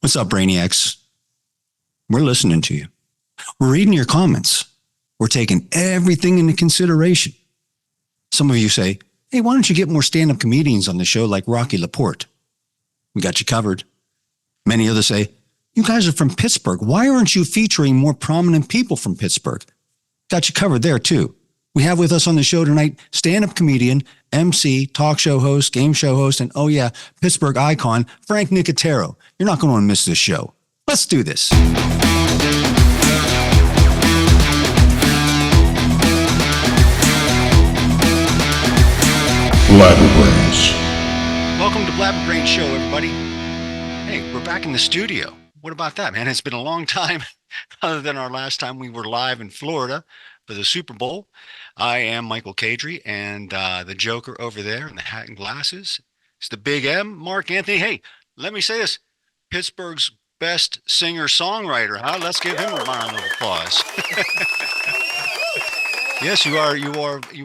What's up, Brainiacs? We're listening to you. We're reading your comments. We're taking everything into consideration. Some of you say, hey, why don't you get more stand-up comedians on the show like Rocky Laporte? We got you covered. Many others say, you guys are from Pittsburgh. Why aren't you featuring more prominent people from Pittsburgh? Got you covered there, too. We have with us on the show tonight stand-up comedian, MC, talk show host, game show host, and oh yeah, Pittsburgh icon, Frank Nicotero. You're not going to miss this show. Let's do this. Blabber Brains. Welcome to Blabber Brains Show, everybody. Hey, we're back in the studio. What about that, man? It's been a long time, other than our last time we were live in Florida for the Super Bowl. I am Michael Kadrie, and the Joker over there in the hat and glasses is the Big M, Mark Anthony. Hey, let me say this: Pittsburgh's best singer-songwriter. Huh? Let's give him a round of applause. Yes, you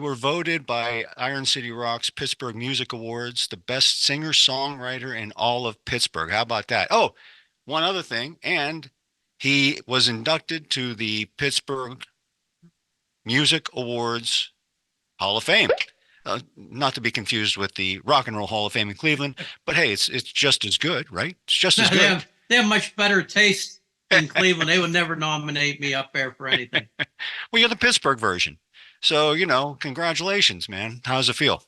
were voted by Iron City Rock's Pittsburgh Music Awards the best singer-songwriter in all of Pittsburgh. How about that? Oh, one other thing, and he was inducted to the Pittsburgh Music Awards Hall of Fame. Not to be confused with the Rock and Roll Hall of Fame in Cleveland, but hey, it's just as good, right? It's just as good. They have much better taste in Cleveland. They would never nominate me up there for anything. Well, you're the Pittsburgh version. So, congratulations, man. How does it feel?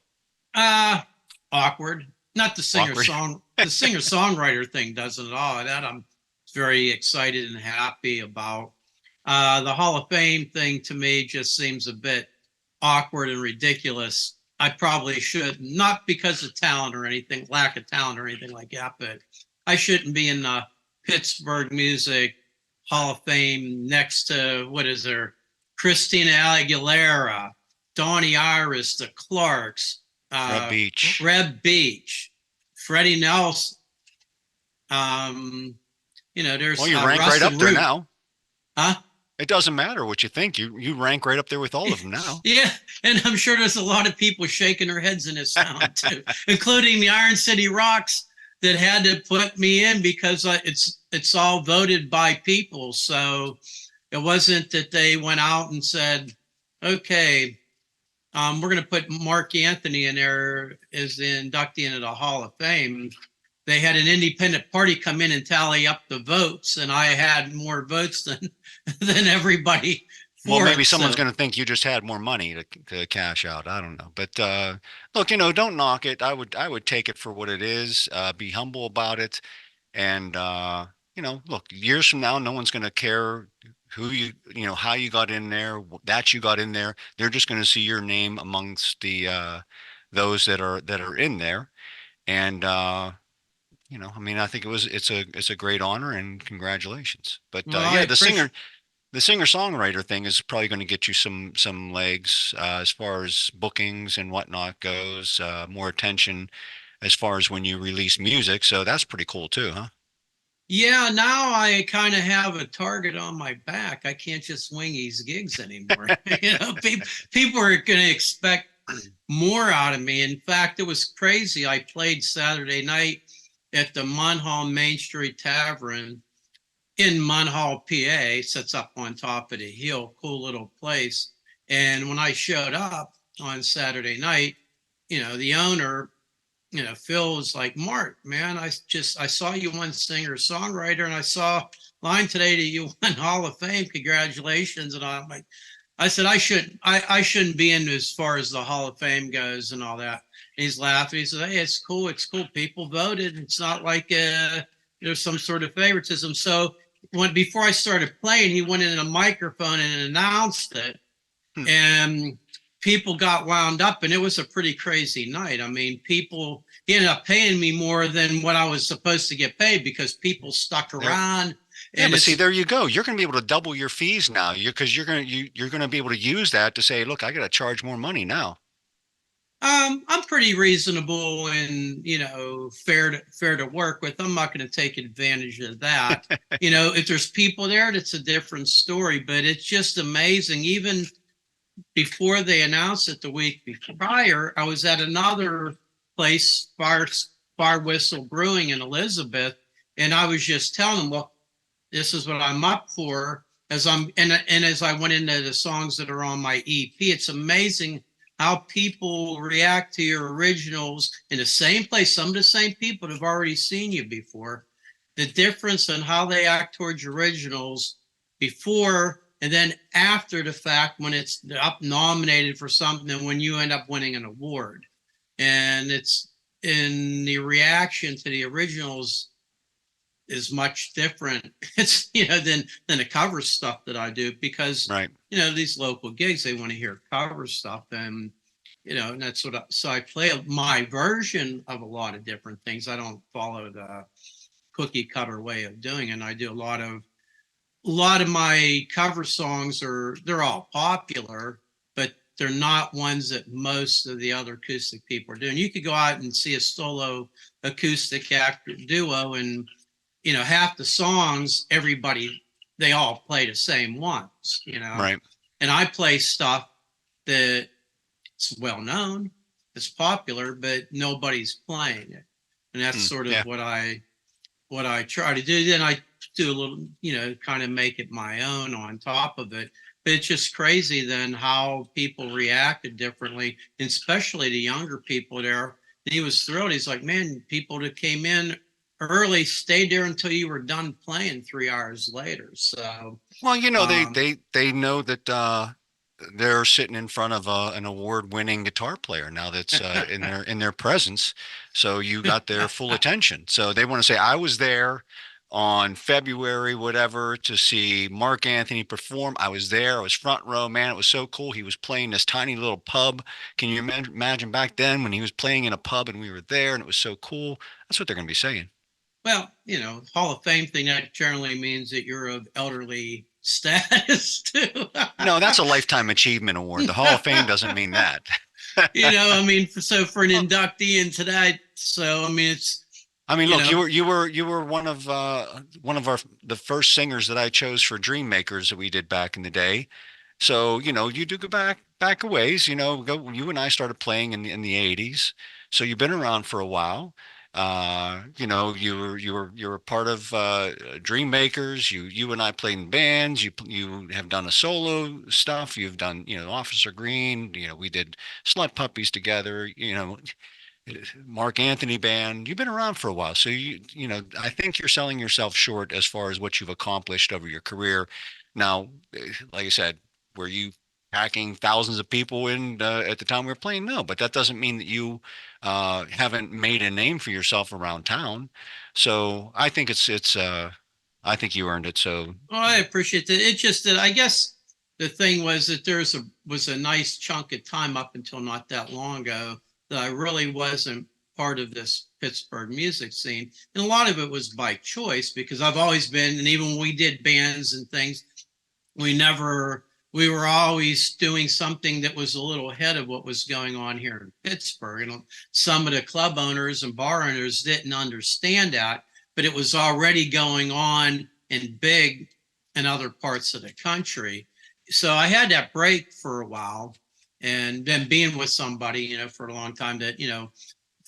Awkward. Not the singer-songwriter thing doesn't at all. That I'm very excited and happy about. The Hall of Fame thing to me just seems a bit awkward and ridiculous. I probably should, not because of talent or anything, lack of talent or anything like that, but I shouldn't be in the Pittsburgh Music Hall of Fame next to, what is there, Christina Aguilera, Donnie Iris, the Clarks, Reb Beach, Freddie Nelson. There's well, you rank right up there now. Huh? It doesn't matter what you think. You rank right up there with all of them now. Yeah, and I'm sure there's a lot of people shaking their heads in this sound too, including the Iron City Rocks that had to put me in because it's all voted by people. So it wasn't that they went out and said, okay, we're going to put Mark Anthony in there as the inductee into the Hall of Fame. They had an independent party come in and tally up the votes, and I had more votes than everybody. Well, maybe someone's going to think you just had more money to cash out. I don't know. But look, don't knock it. I would take it for what it is. Be humble about it. And, look, years from now, no one's going to care how you got in there, that you got in there. They're just going to see your name amongst the those that are in there. And, I think it's a great honor and congratulations. But the singer-songwriter thing is probably going to get you some legs as far as bookings and whatnot goes, more attention as far as when you release music. So that's pretty cool too, huh? Yeah, now I kind of have a target on my back. I can't just wing these gigs anymore. People are going to expect more out of me. In fact, it was crazy. I played Saturday night at the Munhall Main Street Tavern in Munhall, PA. Sits up on top of the hill, cool little place. And when I showed up on Saturday night, the owner, Phil was like, Mark, man, I saw you won singer-songwriter, and I saw line today that you won Hall of Fame. Congratulations. And I'm like, I said, I shouldn't be in as far as the Hall of Fame goes and all that. And he's laughing. He said, hey, it's cool. People voted. It's not like there's some sort of favoritism. So before I started playing, he went in a microphone and announced it. And people got wound up, and it was a pretty crazy night. I mean, he ended up paying me more than what I was supposed to get paid because people stuck around. Yeah, but see, there you go. You're going to be able to double your fees now because you're going to be able to use that to say, look, I got to charge more money now. I'm pretty reasonable and, fair to work with. I'm not going to take advantage of that. If there's people there, that's a different story, but it's just amazing. Even before they announced it the week prior, I was at another place, Bar Whistle Brewing in Elizabeth, And I was just telling them, well, this is what I'm up for. And as I went into the songs that are on my EP, it's amazing how people react to your originals in the same place. Some of the same people have already seen you before. The difference in how they act towards your originals before and then after the fact when it's up nominated for something and when you end up winning an award. And it's in the reaction to the originals is much different. It's than the cover stuff that I do because Right. these local gigs they want to hear cover stuff and and that's so I play my version of a lot of different things. I don't follow the cookie cutter way of doing it. And I do a lot of my cover songs they're all popular, but they're not ones that most of the other acoustic people are doing. You could go out and see a solo acoustic actor duo and half the songs, they all play the same ones, Right. and I play stuff that's well known, it's popular, but nobody's playing it. And that's sort of Yeah. what I try to do. Then I do a little, kind of make it my own on top of it. But it's just crazy then how people reacted differently, especially the younger people there. And he was thrilled. He's like, man, people that came in early stayed there until you were done playing 3 hours later. So Well, they know that they're sitting in front of an award-winning guitar player now that's in their presence. So you got their full attention. So they want to say, I was there on February, whatever, to see Mark Anthony perform. I was there. I was front row, man. It was so cool. He was playing this tiny little pub. Can you imagine back then when he was playing in a pub and we were there and it was so cool? That's what they're going to be saying. well, Hall of Fame thing that generally means that you're of elderly status too. No, that's a lifetime achievement award. The Hall of Fame doesn't mean that. I mean, so for an inductee into that, so I mean, it's Look, you were one of the first singers that I chose for Dream Makers that we did back in the day. So, you do go back a ways, you and I started playing in the 80s. So you've been around for a while. You were part of Dream Makers. You and I played in bands. You have done a solo stuff. You've done, Officer Green. We did Slut Puppies together. Mark Anthony band. You've been around for a while, so I think you're selling yourself short as far as what you've accomplished over your career. Now, like I said, were you packing thousands of people in at the time we were playing? No, but that doesn't mean that you haven't made a name for yourself around town. So I think I think you earned it. So I appreciate that. It's just that I guess the thing was that was a nice chunk of time up until not that long ago that I really wasn't part of this Pittsburgh music scene. And a lot of it was by choice because I've always been, and even when we did bands and things, we were always doing something that was a little ahead of what was going on here in Pittsburgh. And some of the club owners and bar owners didn't understand that, but it was already going on and big in other parts of the country. So I had that break for a while. And then being with somebody, for a long time that,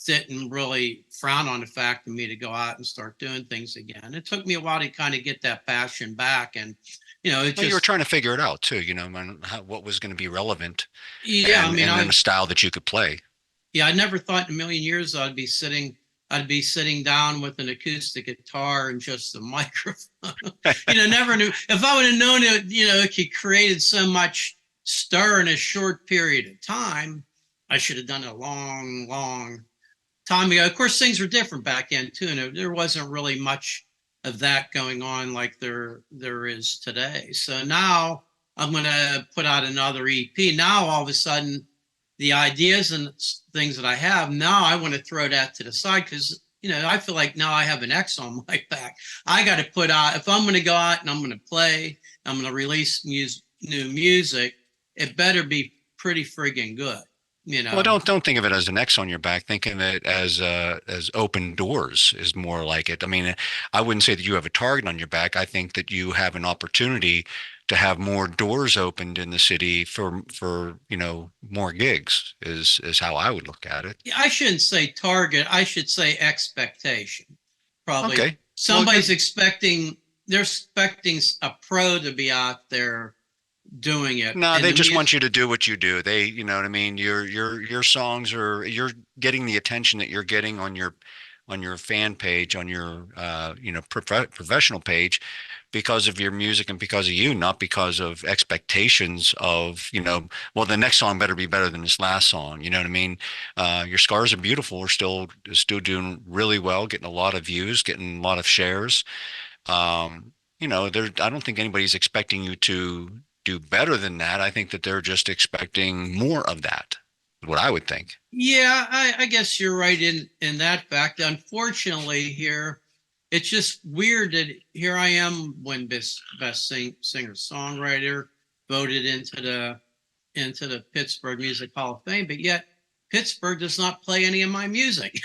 didn't really frown on the fact of me to go out and start doing things again. It took me a while to kind of get that passion back. And, you were trying to figure it out too, what was going to be relevant. Yeah, and then a style that you could play. Yeah, I never thought in a million years I'd be sitting down with an acoustic guitar and just a microphone. Never knew. If I would have known it could created so much stir in a short period of time, I should have done it a long, long time ago. Of course, things were different back then too, and there wasn't really much of that going on like there is today. So now I'm going to put out another EP. Now all of a sudden, the ideas and things that I have now, I want to throw that to the side because I feel like now I have an X on my back. I got to put out, if I'm going to go out and I'm going to play, I'm going to release new music, it better be pretty friggin' good. Well, don't think of it as an X on your back. Think of it as open doors is more like it. I wouldn't say that you have a target on your back. I think that you have an opportunity to have more doors opened in the city for more gigs is how I would look at it. I shouldn't say target. I should say expectation. Probably Okay. Well, somebody's expecting, they're expecting a pro to be out there doing it, no, and they the just want music. you to do what you do. They, you know what I mean? Your songs are you're getting the attention that you're getting on your fan page, on your professional page because of your music and because of you, not because of expectations of, well, the next song better be better than this last song. You know what I mean? Your scars are beautiful. We're still doing really well, getting a lot of views, getting a lot of shares. I don't think anybody's expecting you to do better than that. I think that they're just expecting more of that. What I would think. Yeah, I guess you're right in that fact. Unfortunately, here it's just weird that here I am when singer songwriter voted into the Pittsburgh Music Hall of Fame, but yet Pittsburgh does not play any of my music.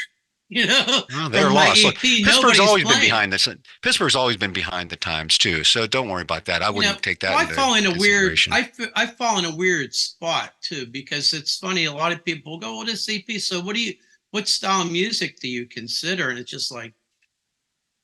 Oh, they're From my lost. Look, EP, nobody's playing. Pittsburgh's always been behind the times too. So don't worry about that. I wouldn't take that Well, into consideration. I fall in a weird spot too, because it's funny. A lot of people go, "Well, this EP. So what style of music do you consider?" And it's just like,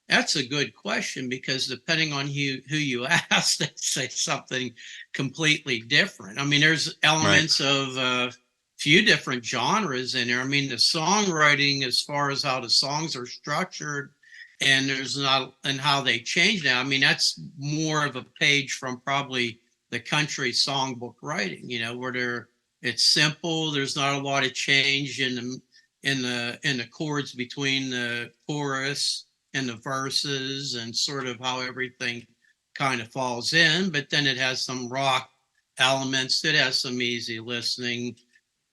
that's a good question, because depending on who you ask, they say something completely different. I mean, there's Right. elements of a few different genres in there. I mean, the songwriting, as far as how the songs are structured, and there's not and how they change now. I mean, that's more of a page from probably the country songbook writing. Where it's simple. There's not a lot of change in the chords between the chorus and the verses, and sort of how everything kind of falls in. But then it has some rock elements. It has some easy listening,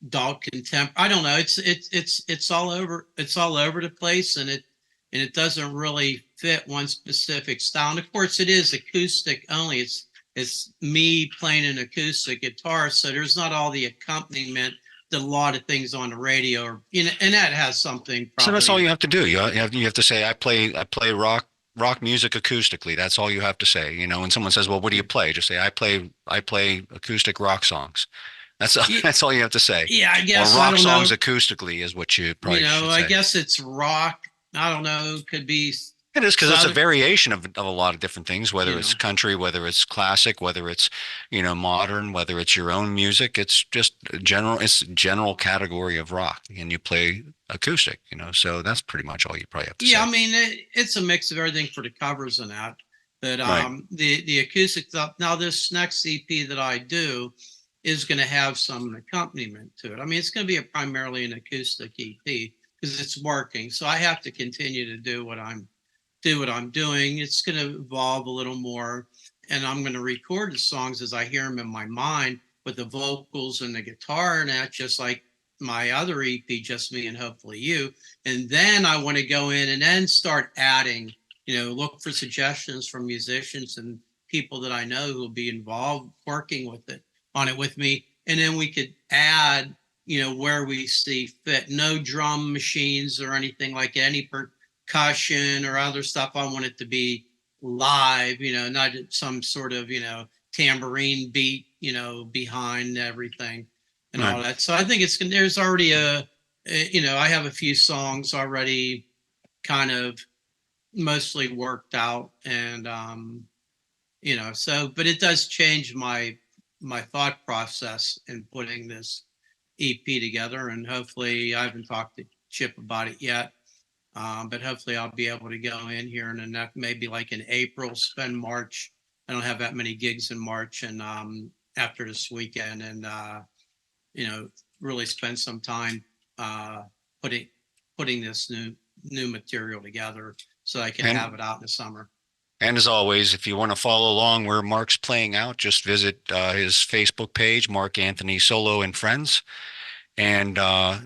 adult contempt. I don't know. It's all over. It's all over the place, and it doesn't really fit one specific style. And of course, it is acoustic only. It's me playing an acoustic guitar, so there's not all the accompaniment that a lot of things on the radio are, and that has something So that's all probably. you have to do. You have to say I play rock music acoustically. That's all you have to say. When someone says, "Well, what do you play?" Just say I play acoustic rock songs. That's Yeah, that's all you have to say. yeah, I Or guess I rock don't know. songs acoustically is what you probably should I say. guess it's rock. I don't know. Could be It is because it's a southern. variation of a lot of different things, whether You it's know, country, whether it's classic, whether it's, modern, whether it's your own music. It's a general category of rock and you play acoustic. So that's pretty much all you probably have to yeah. say. I mean, it's a mix of everything for the covers and that. But Right. the acoustic stuff. Now, this next EP that I do is going to have some accompaniment to it. I mean, it's going to be primarily an acoustic EP because it's working. So I have to continue to do what I'm doing. It's going to evolve a little more, and I'm going to record the songs as I hear them in my mind with the vocals and the guitar, and that, just like my other EP, Just Me and Hopefully You. And then I want to go in and then start adding, look for suggestions from musicians and people that I know who will be involved working with it on it with me. And then we could add, where we see fit. No drum machines or anything like any percussion or other stuff. I want it to be live, not some sort of, tambourine beat, behind everything and Right. all that. So I think there's already I have a few songs already kind of mostly worked out, and but it does change my thought process in putting this EP together. And hopefully, I haven't talked to Chip about it yet, but hopefully I'll be able to go in here and then maybe like in April, spend March. I don't have that many gigs in March, and after this weekend, and you know, really spend some time putting this new material together so I can have And it out in the summer. and as always, if you want to follow along where Mark's playing out, just visit his Facebook page, Mark Anthony Solo and Friends, and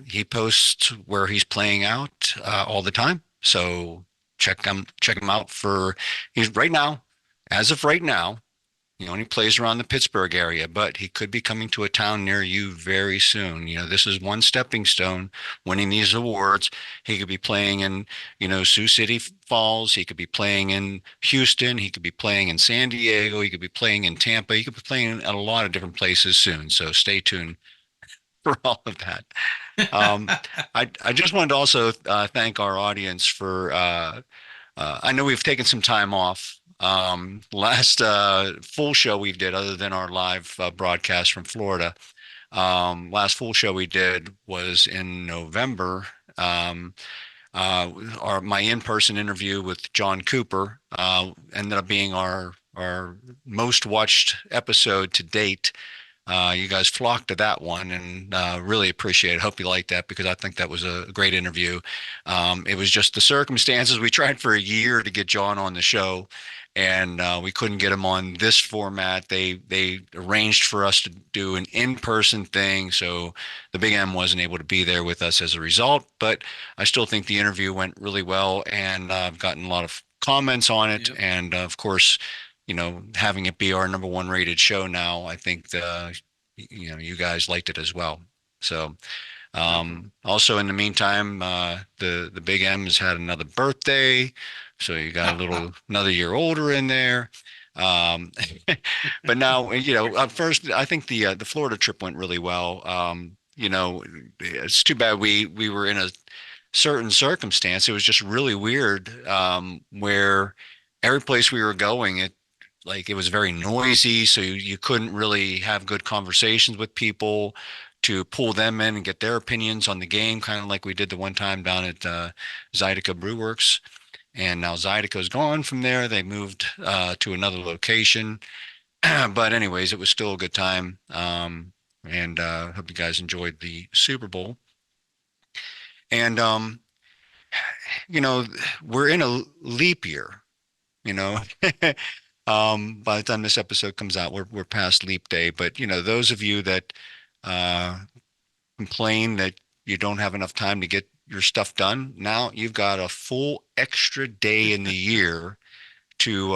he posts where he's playing out all the time. So check him out for he's right now, as of right now. He only plays around the Pittsburgh area, but he could be coming to a town near you very soon. This is one stepping stone, winning these awards. He could be playing in, Sioux City Falls. He could be playing in Houston. He could be playing in San Diego. He could be playing in Tampa. He could be playing at a lot of different places soon. So stay tuned for all of that. Um, I just wanted to also thank our audience for I know we've taken some time off. Last full show we did, other than our live broadcast from Florida, last full show we did was in November. Um, my in-person interview with John Cooper ended up being our most watched episode to date. You guys flocked to that one, and really appreciate it. Hope you liked that because I think that was a great interview. It was just the circumstances. We tried for a year to get John on the show, and we couldn't get him on this format. They arranged for us to do an in-person thing, so the Big M wasn't able to be there with us as a result. But I still think the interview went really well, and I've gotten a lot of comments on it, Yep. and of course, having it be our number one rated show now, I think you guys liked it as well. So, also in the meantime, the Big M has had another birthday, so you got another year older in there. Um, but now, first, I think the Florida trip went really well. It's too bad we were in a certain circumstance. It was just really weird, where every place we were going, it was very noisy, so you couldn't really have good conversations with people to pull them in and get their opinions on the game, kind of like we did the one time down at Zydeco Brewworks. And now Zydeco's gone from there. They moved to another location. But anyways, it was still a good time. And hope you guys enjoyed the Super Bowl. And you know, we're in a leap year, you know. By the time this episode comes out, we're past leap day. But those of you that uh, complain that you don't have enough time to get your stuff done, now you've got a full extra day in the year to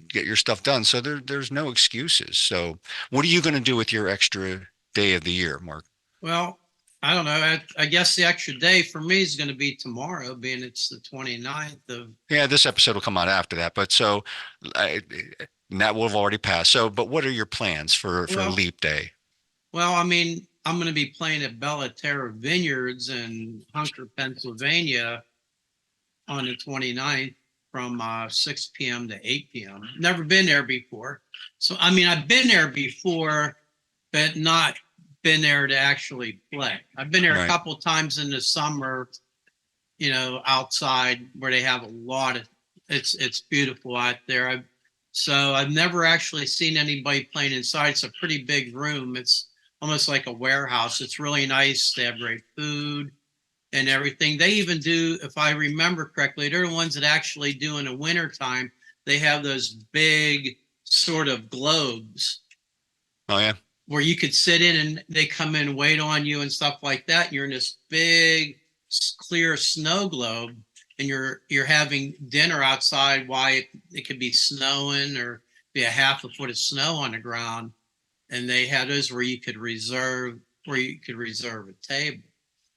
get your stuff done. So there's no excuses. So what are you going to do with your extra day of the year, Mark? Well, I don't know. I guess the extra day for me is going to be tomorrow, being it's the 29th of. Yeah, this episode will come out after that. But so I, that will have already passed. So, but what are your plans for Well, leap day? well, I mean, I'm going to be playing at Bellaterra Vineyards in Hunker, Pennsylvania on the 29th from 6 p.m. to 8 p.m. Never been there before. So, I mean, I've been there before, but not been there to actually play. I've been there a Right. couple times in the summer, outside where they have a lot of, it's beautiful out there. I've never actually seen anybody playing inside. It's a pretty big room. It's almost like a warehouse. It's really nice. They have great food and everything. They even do, if I remember correctly, they're the ones that actually do in the wintertime. They have those big sort of globes Oh yeah. where you could sit in and they come in and wait on you and stuff like that. And you're in this big clear snow globe and you're having dinner outside while it could be snowing or be a half a foot of snow on the ground. And they had those where you could reserve a table.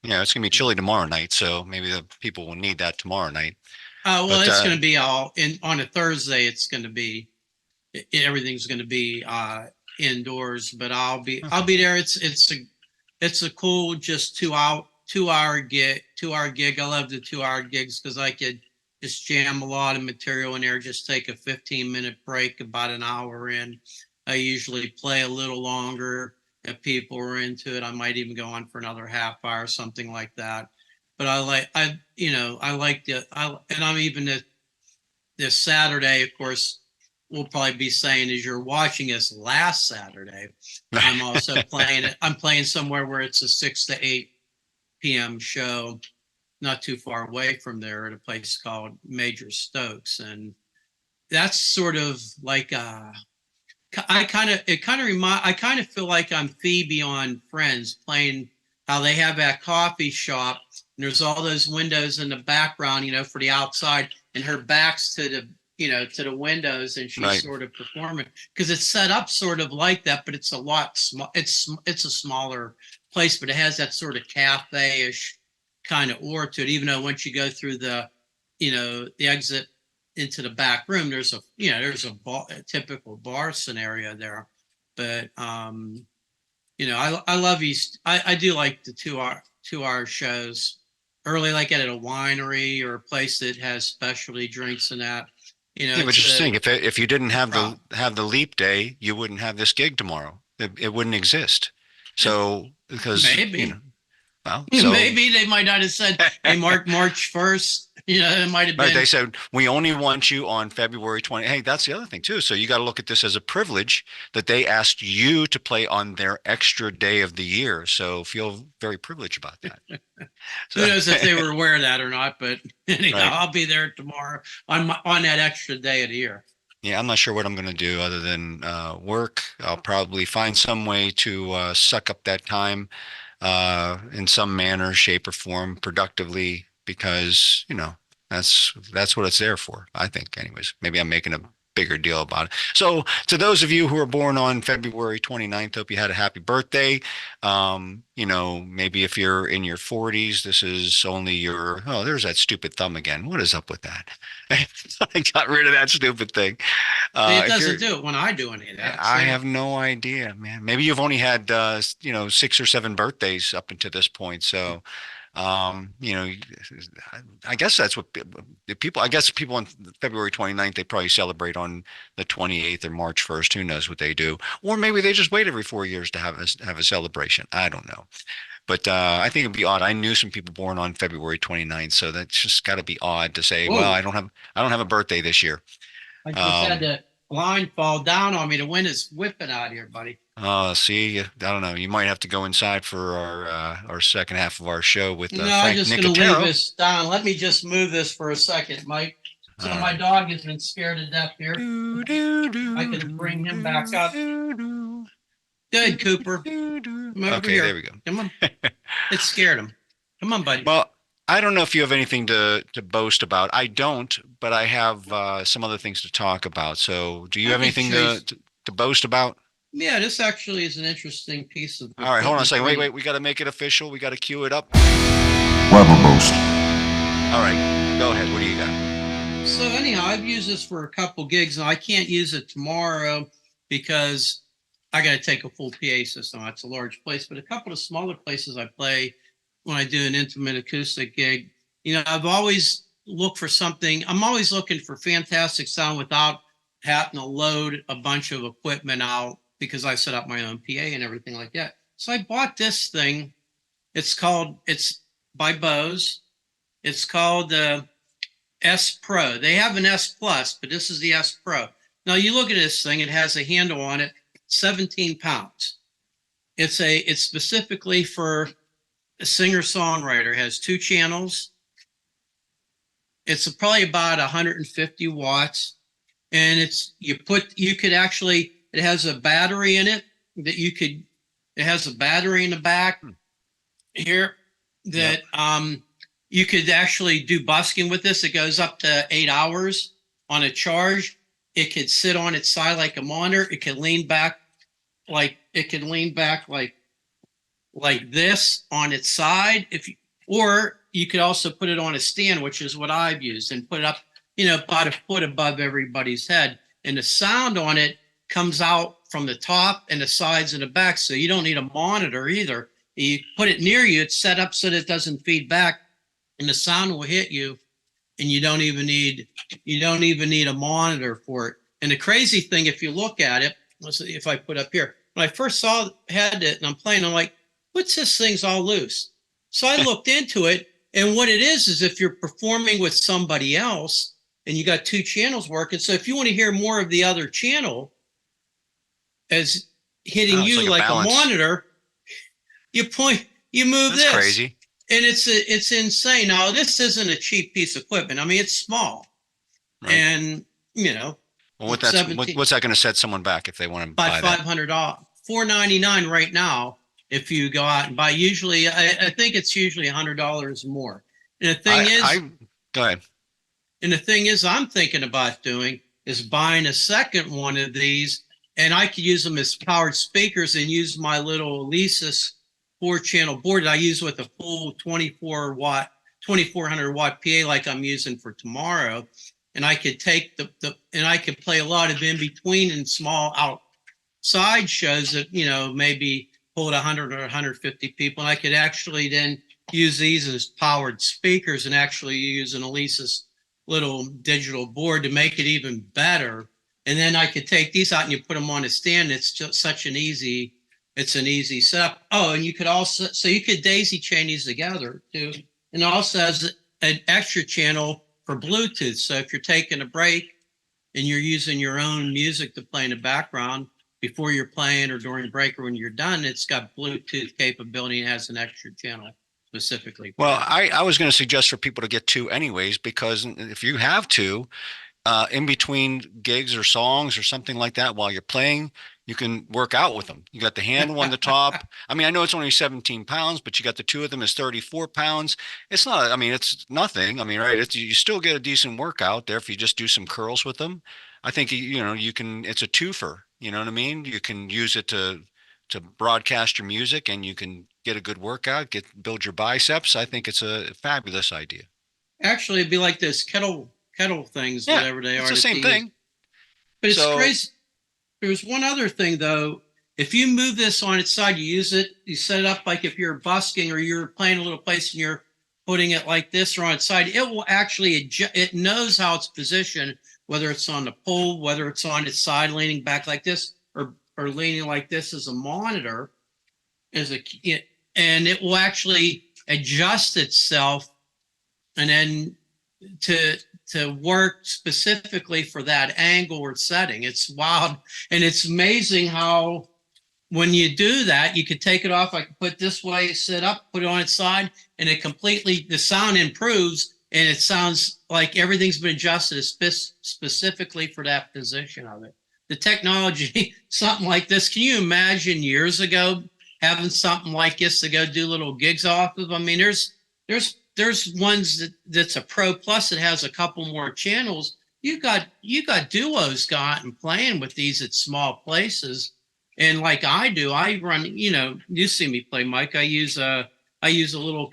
Yeah, it's gonna be chilly tomorrow night, so maybe the people will need that tomorrow night. Well, But it's going to be all in on a Thursday. It's going to be everything's going to be indoors, but I'll okay. be there. It's a cool just 2 hour gig. I love the 2 hour gigs because I could just jam a lot of material in there. Just take a 15-minute break, about an hour in. I usually play a little longer. If people are into it, I might even go on for another half hour, something like that. But and I'm even this Saturday, of course, we'll probably be saying as you're watching us last Saturday, I'm also playing it. I'm playing somewhere where it's a 6 to 8 p.m. show, not too far away from there at a place called Major Stokes. And that's sort of like I kind of feel like I'm Phoebe on Friends playing how they have that coffee shop and there's all those windows in the background, for the outside, and her back's to the windows, and she's Right. sort of performing because it's set up sort of like that, but it's a lot small. It's a smaller place, but it has that sort of cafe-ish kind of aura to it. Even though once you go through the exit into the back room, there's a typical bar scenario there. But I love East. I do like the 2 hour shows. early, like at a winery or a place that has specialty drinks and that. Yeah, but It's just a think, if you didn't have problem. the leap day, you wouldn't have this gig tomorrow. It wouldn't exist. So because Maybe. well, so Maybe they might not have said, "Hey, March 1st." It might have right, been. they said we only want you on February 20. Hey, that's the other thing too. So you got to look at this as a privilege that they asked you to play on their extra day of the year. So feel very privileged about that. Who So knows if they were aware of that or not? But anyhow, right. I'll be there tomorrow on that extra day of the year. Yeah, I'm not sure what I'm going to do other than work. I'll probably find some way to suck up that time in some manner, shape, or form productively because, that's what it's there for, I think, anyways. Maybe I'm making a bigger deal about it. So, to those of you who are born on February 29th, hope you had a happy birthday. Maybe if you're in your 40s, this is only oh, there's that stupid thumb again. What is up with that? I got rid of that stupid thing. It If you're doesn't do it when I do any of that. I See, have no idea, man. Maybe you've only had 6 or 7 birthdays up until this point. So, um, you know, I guess that's what people. I guess people on February 29th, they probably celebrate on the 28th or March 1st. Who knows what they do? Or maybe they just wait every 4 years to have a celebration. I don't know. But I think it'd be odd. I knew some people born on February 29th, so that's just got to be odd to say, well, whoa! I don't have a birthday this year. I just had Um, the line fall down on me. The wind is whipping out here, buddy. See, I don't know. You might have to go inside for our second half of our show with No, I'm Frank just going to leave Nicotero. this down. Let me just move this for a second, Mike. So All my right. dog has been scared to death here. Do, do, I do, can bring him do, back up. do, do, Good, Cooper. do. Come over Okay, there here. we go. Come on. It scared him. Come on, buddy. Well, I don't know if you have anything to boast about. I don't, but I have some other things to talk about. So, do you I have can anything show you. to boast about? Yeah, this actually is an interesting piece of All right, hold on a equipment second. for Wait, you. wait. We got to make it official. We got to cue it up. Blabber Boast. All right, go ahead. What do you got? So anyhow, I've used this for a couple gigs, and I can't use it tomorrow because I got to take a full PA system. It's a large place, but a couple of smaller places I play when I do an intimate acoustic gig. I've always looked for something. I'm always looking for fantastic sound without having to load a bunch of equipment out because I set up my own PA and everything like that. So I bought this thing. It's by Bose. It's called S-Pro. They have an S Plus, but this is the S-Pro. Now you look at this thing, it has a handle on it, 17 pounds. It's specifically for a singer-songwriter. It has 2 channels. It's probably about 150 watts. And it has a battery in it it has a battery in the back here that you could actually do busking with this. It goes up to 8 hours on a charge. It could sit on its side like a monitor. It can lean back like this on its side. Or you could also put it on a stand, which is what I've used, and put it up, about a foot above everybody's head. And the sound on it comes out from the top and the sides and the back. So you don't need a monitor either. You put it near you, it's set up so that it doesn't feed back, and the sound will hit you, and you don't even need a monitor for it. And the crazy thing, if you look at it, let's see if I put up here. When I first had it and I'm playing, I'm like, what's this thing's all loose? So I looked into it, and what it is if you're performing with somebody else and you got 2 channels working. So if you want to hear more of the other channel as hitting Oh, it's you like a like a balance. monitor, you move That's this. crazy. And it's insane. Now, this isn't a cheap piece of equipment. I mean, it's small. Right. And, Well, what's that going to set someone back if they want to buy about that? $500, $499 right now. If you go out and buy, usually, I think it's usually $100 more. And the thing Go ahead. And the thing is, I'm thinking about doing is buying a second one of these, and I could use them as powered speakers and use my little E06 4-channel board that I use with a full 2400 watt PA like I'm using for tomorrow. And I could take and I could play a lot of in between and small outside shows that, maybe hold 100 or 150 people. And I could actually then use these as powered speakers and actually use an Elisa's little digital board to make it even better. And then I could take these out and you put them on a stand. It's just such an easy, it's an easy setup. Oh, and you could also, so you could daisy chain these together too. And it also has an extra channel for Bluetooth. So if you're taking a break and you're using your own music to play in the background before you're playing or during break or when you're done, it's got Bluetooth capability and has an extra channel specifically. Well, I was going to suggest for people to get two anyways, because if you have two, in between gigs or songs or something like that while you're playing, you can work out with them. You got the handle on the top. I mean, I know it's only 17 pounds, but you got the two of them is 34 pounds. It's not, I mean, it's nothing. I mean, right. You still get a decent workout there if you just do some curls with them. I think, you can, it's a twofer, you know what I mean? You can use it to broadcast your music and you can get a good workout, build your biceps. I think it's a fabulous idea. Actually, it'd be like those kettle things, Yeah, whatever they are. it's the same thing. But it's crazy. There's one other thing though. If you move this on its side, you use it, you set it up like if you're busking or you're playing a little place and you're putting it like this or on its side, it will actually adjust, it knows how it's positioned, whether it's on the pole, whether it's on its side leaning back like this or leaning like this as a monitor, and it will actually adjust itself and then to work specifically for that angle or setting. It's wild. And it's amazing how when you do that, you could take it off. I could put this way, sit up, put it on its side, and the sound improves and it sounds like everything's been adjusted specifically for that position of it. The technology, something like this, can you imagine years ago having something like this to go do little gigs off of? I mean, there's ones that's a Pro Plus that has a couple more channels. You got duos gotten playing with these at small places, and like I do, I run. You see me play, Mike. I use a little,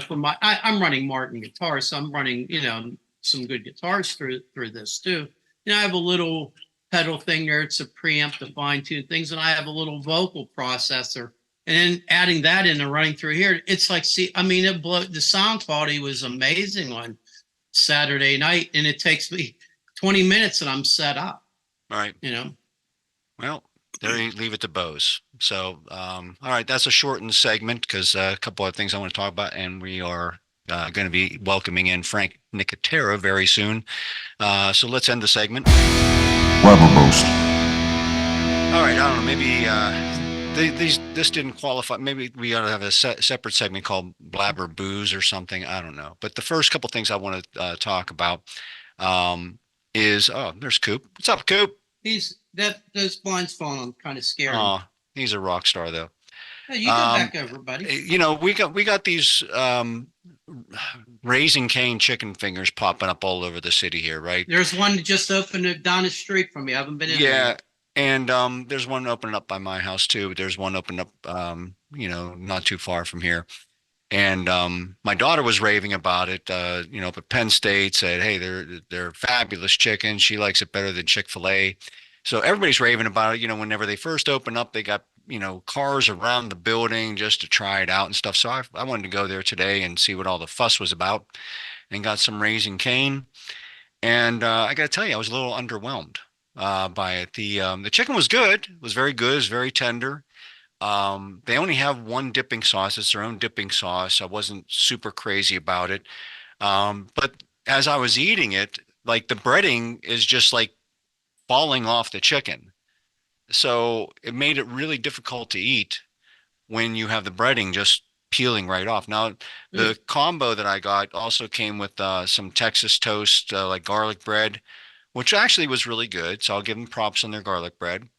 for my. I'm running Martin guitars, so I'm running some good guitars through this too. I have a little pedal thing there. It's a preamp to fine tune things, and I have a little vocal processor. And then adding that in and running through here, it's like, the sound quality was amazing on Saturday night, and it takes me 20 minutes and I'm set up. All right. Well, there you leave it to Bose. So, all right, that's a shortened segment because a couple of things I want to talk about, and we are going to be welcoming in Frank Nicotero very soon. So let's end the segment. Blabber Boast. All right, I don't know, maybe this didn't qualify. Maybe we ought to have a separate segment called Blabber Booze or something. I don't know. But the first couple things I want to talk about is, there's Coop. What's up, Coop? Those blinds falling. I'm kind of scared. Oh, he's a rock star though. Hey, you go back over, buddy. We got these Raising Caine chicken fingers popping up all over the city here, right? There's one that just opened down the street from me. I haven't been in there. Yeah. And there's one opening up by my house too. There's one opened up, not too far from here. And my daughter was raving about it. Up at Penn State, said, "Hey, they're fabulous chicken. She likes it better than Chick-fil-A." So everybody's raving about it. Whenever they first open up, they got cars around the building just to try it out and stuff. So I wanted to go there today and see what all the fuss was about, and got some Raising Caine. And I got to tell you, I was a little underwhelmed by it. The chicken was good. It was very good. It was very tender. They only have one dipping sauce. It's their own dipping sauce. I wasn't super crazy about it. But as I was eating it, like the breading is just like falling off the chicken. So it made it really difficult to eat when you have the breading just peeling right off. Now, the combo that I got also came with some Texas toast, like garlic bread, which actually was really good. So I'll give them props on their garlic bread.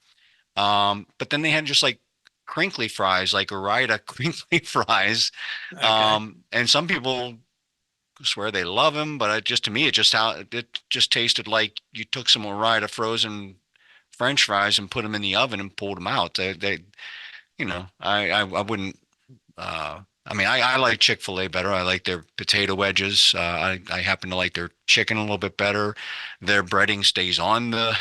But then they had just like crinkly fries, like Ore-Ida crinkly fries. Okay. And some people swear they love them, but to me, it just tasted like you took some Ore-Ida frozen French fries and put them in the oven and pulled them out. I wouldn't, I like Chick-fil-A better. I like their potato wedges. I happen to like their chicken a little bit better. Their breading stays on the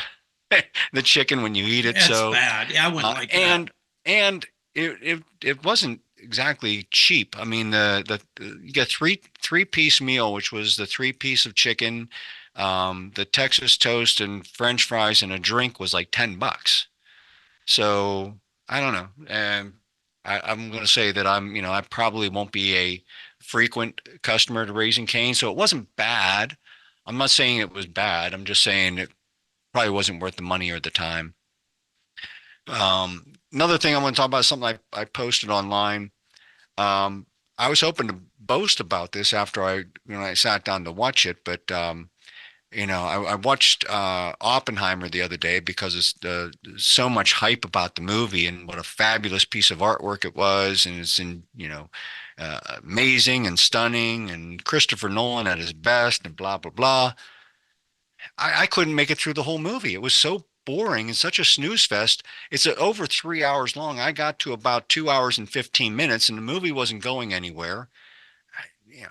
chicken when you eat it. That's so bad. Yeah, I wouldn't like that. And it wasn't exactly cheap. I mean, you get three-piece meal, which was the three-piece of chicken, the Texas toast and French fries and a drink was like $10. So I don't know. And I'm going to say that I probably won't be a frequent customer to Raising Cane. So it wasn't bad. I'm not saying it was bad. I'm just saying it probably wasn't worth the money or the time. Another thing I want to talk about is something I posted online. Um, I was hoping to boast about this after I sat down to watch it, but I watched Oppenheimer the other day because it's so much hype about the movie and what a fabulous piece of artwork it was, and it's amazing and stunning, and Christopher Nolan at his best, and blah blah blah. I couldn't make it through the whole movie. It was so boring and such a snooze fest. It's over 3 hours long. I got to about 2 hours and 15 minutes, and the movie wasn't going anywhere.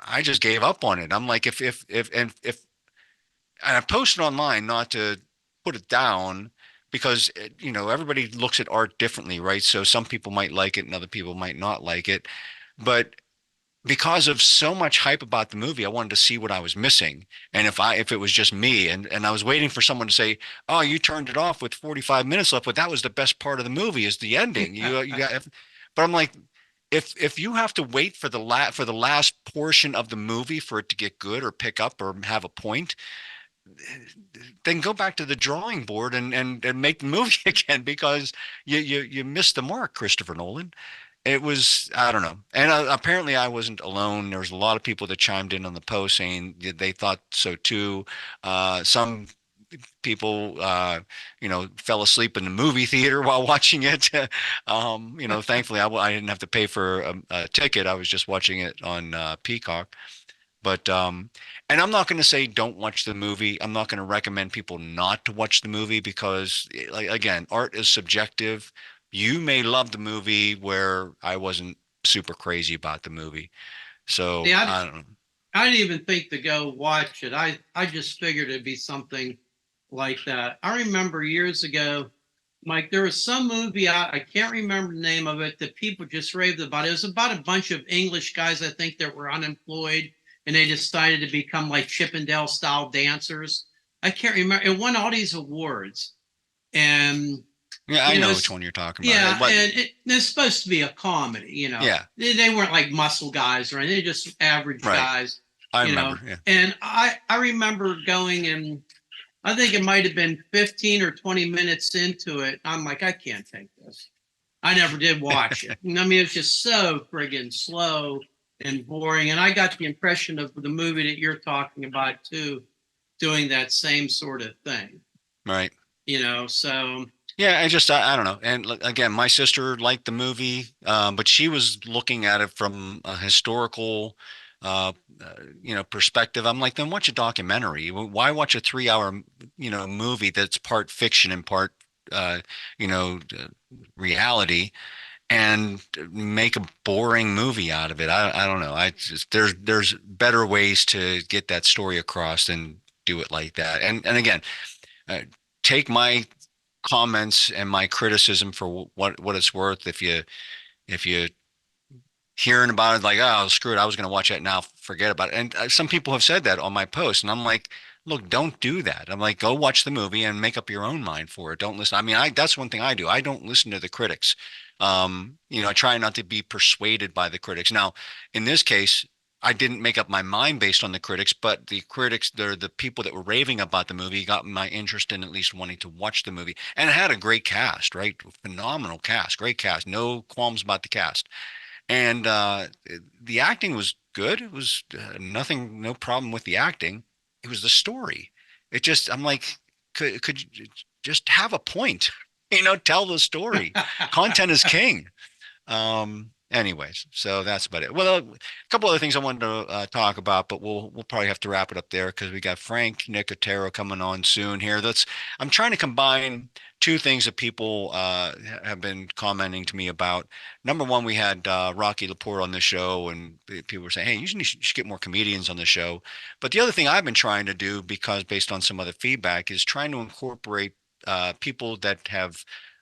I just gave up on it. I'm like, if and I posted online not to put it down because everybody looks at art differently, right? So some people might like it and other people might not like it. But because of so much hype about the movie, I wanted to see what I was missing. And if it was just me, and I was waiting for someone to say, "Oh, you turned it off with 45 minutes left," but that was the best part of the movie is the ending. You got, but I'm like, if you have to wait for the last portion of the movie for it to get good or pick up or have a point, then go back to the drawing board and make the movie again because you missed the mark, Christopher Nolan. It was, I don't know. And apparently I wasn't alone. There was a lot of people that chimed in on the post saying they thought so too. Some people, fell asleep in the movie theater while watching it. Thankfully I didn't have to pay for a ticket. I was just watching it on Peacock. But and I'm not going to say don't watch the movie. I'm not going to recommend people not to watch the movie because, like, again, art is subjective. You may love the movie where I wasn't super crazy about the movie. So Yeah, I don't know. I didn't even think to go watch it. I just figured it'd be something like that. I remember years ago, Mike, there was some movie I can't remember the name of it that people just raved about. It was about a bunch of English guys, I think, that were unemployed and they decided to become like Chippendale style dancers. I can't remember. It won all these awards. And Yeah, I you know, know which one you're talking about. yeah, But and it's supposed to be a comedy, yeah, They weren't like muscle guys or anything, they're just average right. guys, I you know. remember. Yeah. And I remember going and I think it might have been 15 or 20 minutes into it. I'm like, I can't take this. I never did watch it. I mean, it's just so friggin' slow and boring. And I got the impression of the movie that you're talking about too, doing that same sort of thing, Right. So Yeah, I don't know. And again, my sister liked the movie, but she was looking at it from a historical, uh, perspective. I'm like, then watch a documentary. Why watch a 3 hour, movie that's part fiction and part, uh, you know, uh, reality, and make a boring movie out of it? I don't know. I just there's better ways to get that story across than do it like that. And again, uh, take my comments and my criticism for what it's worth. If you hearing about it like, oh, screw it, I was going to watch that, now forget about it. And some people have said that on my post, and I'm like, look, don't do that. I'm like, go watch the movie and make up your own mind for it. Don't listen. I mean, I that's one thing I do. I don't listen to the critics. I try not to be persuaded by the critics. Now, in this case, I didn't make up my mind based on the critics, but the critics, they're the people that were raving about the movie, got my interest in at least wanting to watch the movie. And it had a great cast, right? Phenomenal cast, great cast. No qualms about the cast. And the acting was good. It was nothing, no problem with the acting. It was the story. I'm like, could you just have a point? Tell the story. Content is king. Anyways, so that's about it. Well, a couple other things I wanted to talk about, but we'll probably have to wrap it up there because we got Frank Nicotero coming on soon here. I'm trying to combine two things that people have been commenting to me about. Number one, we had Rocky Laporte on the show, and people were saying, "Hey, you should get more comedians on the show." But the other thing I've been trying to do, because based on some other feedback, is trying to incorporate people that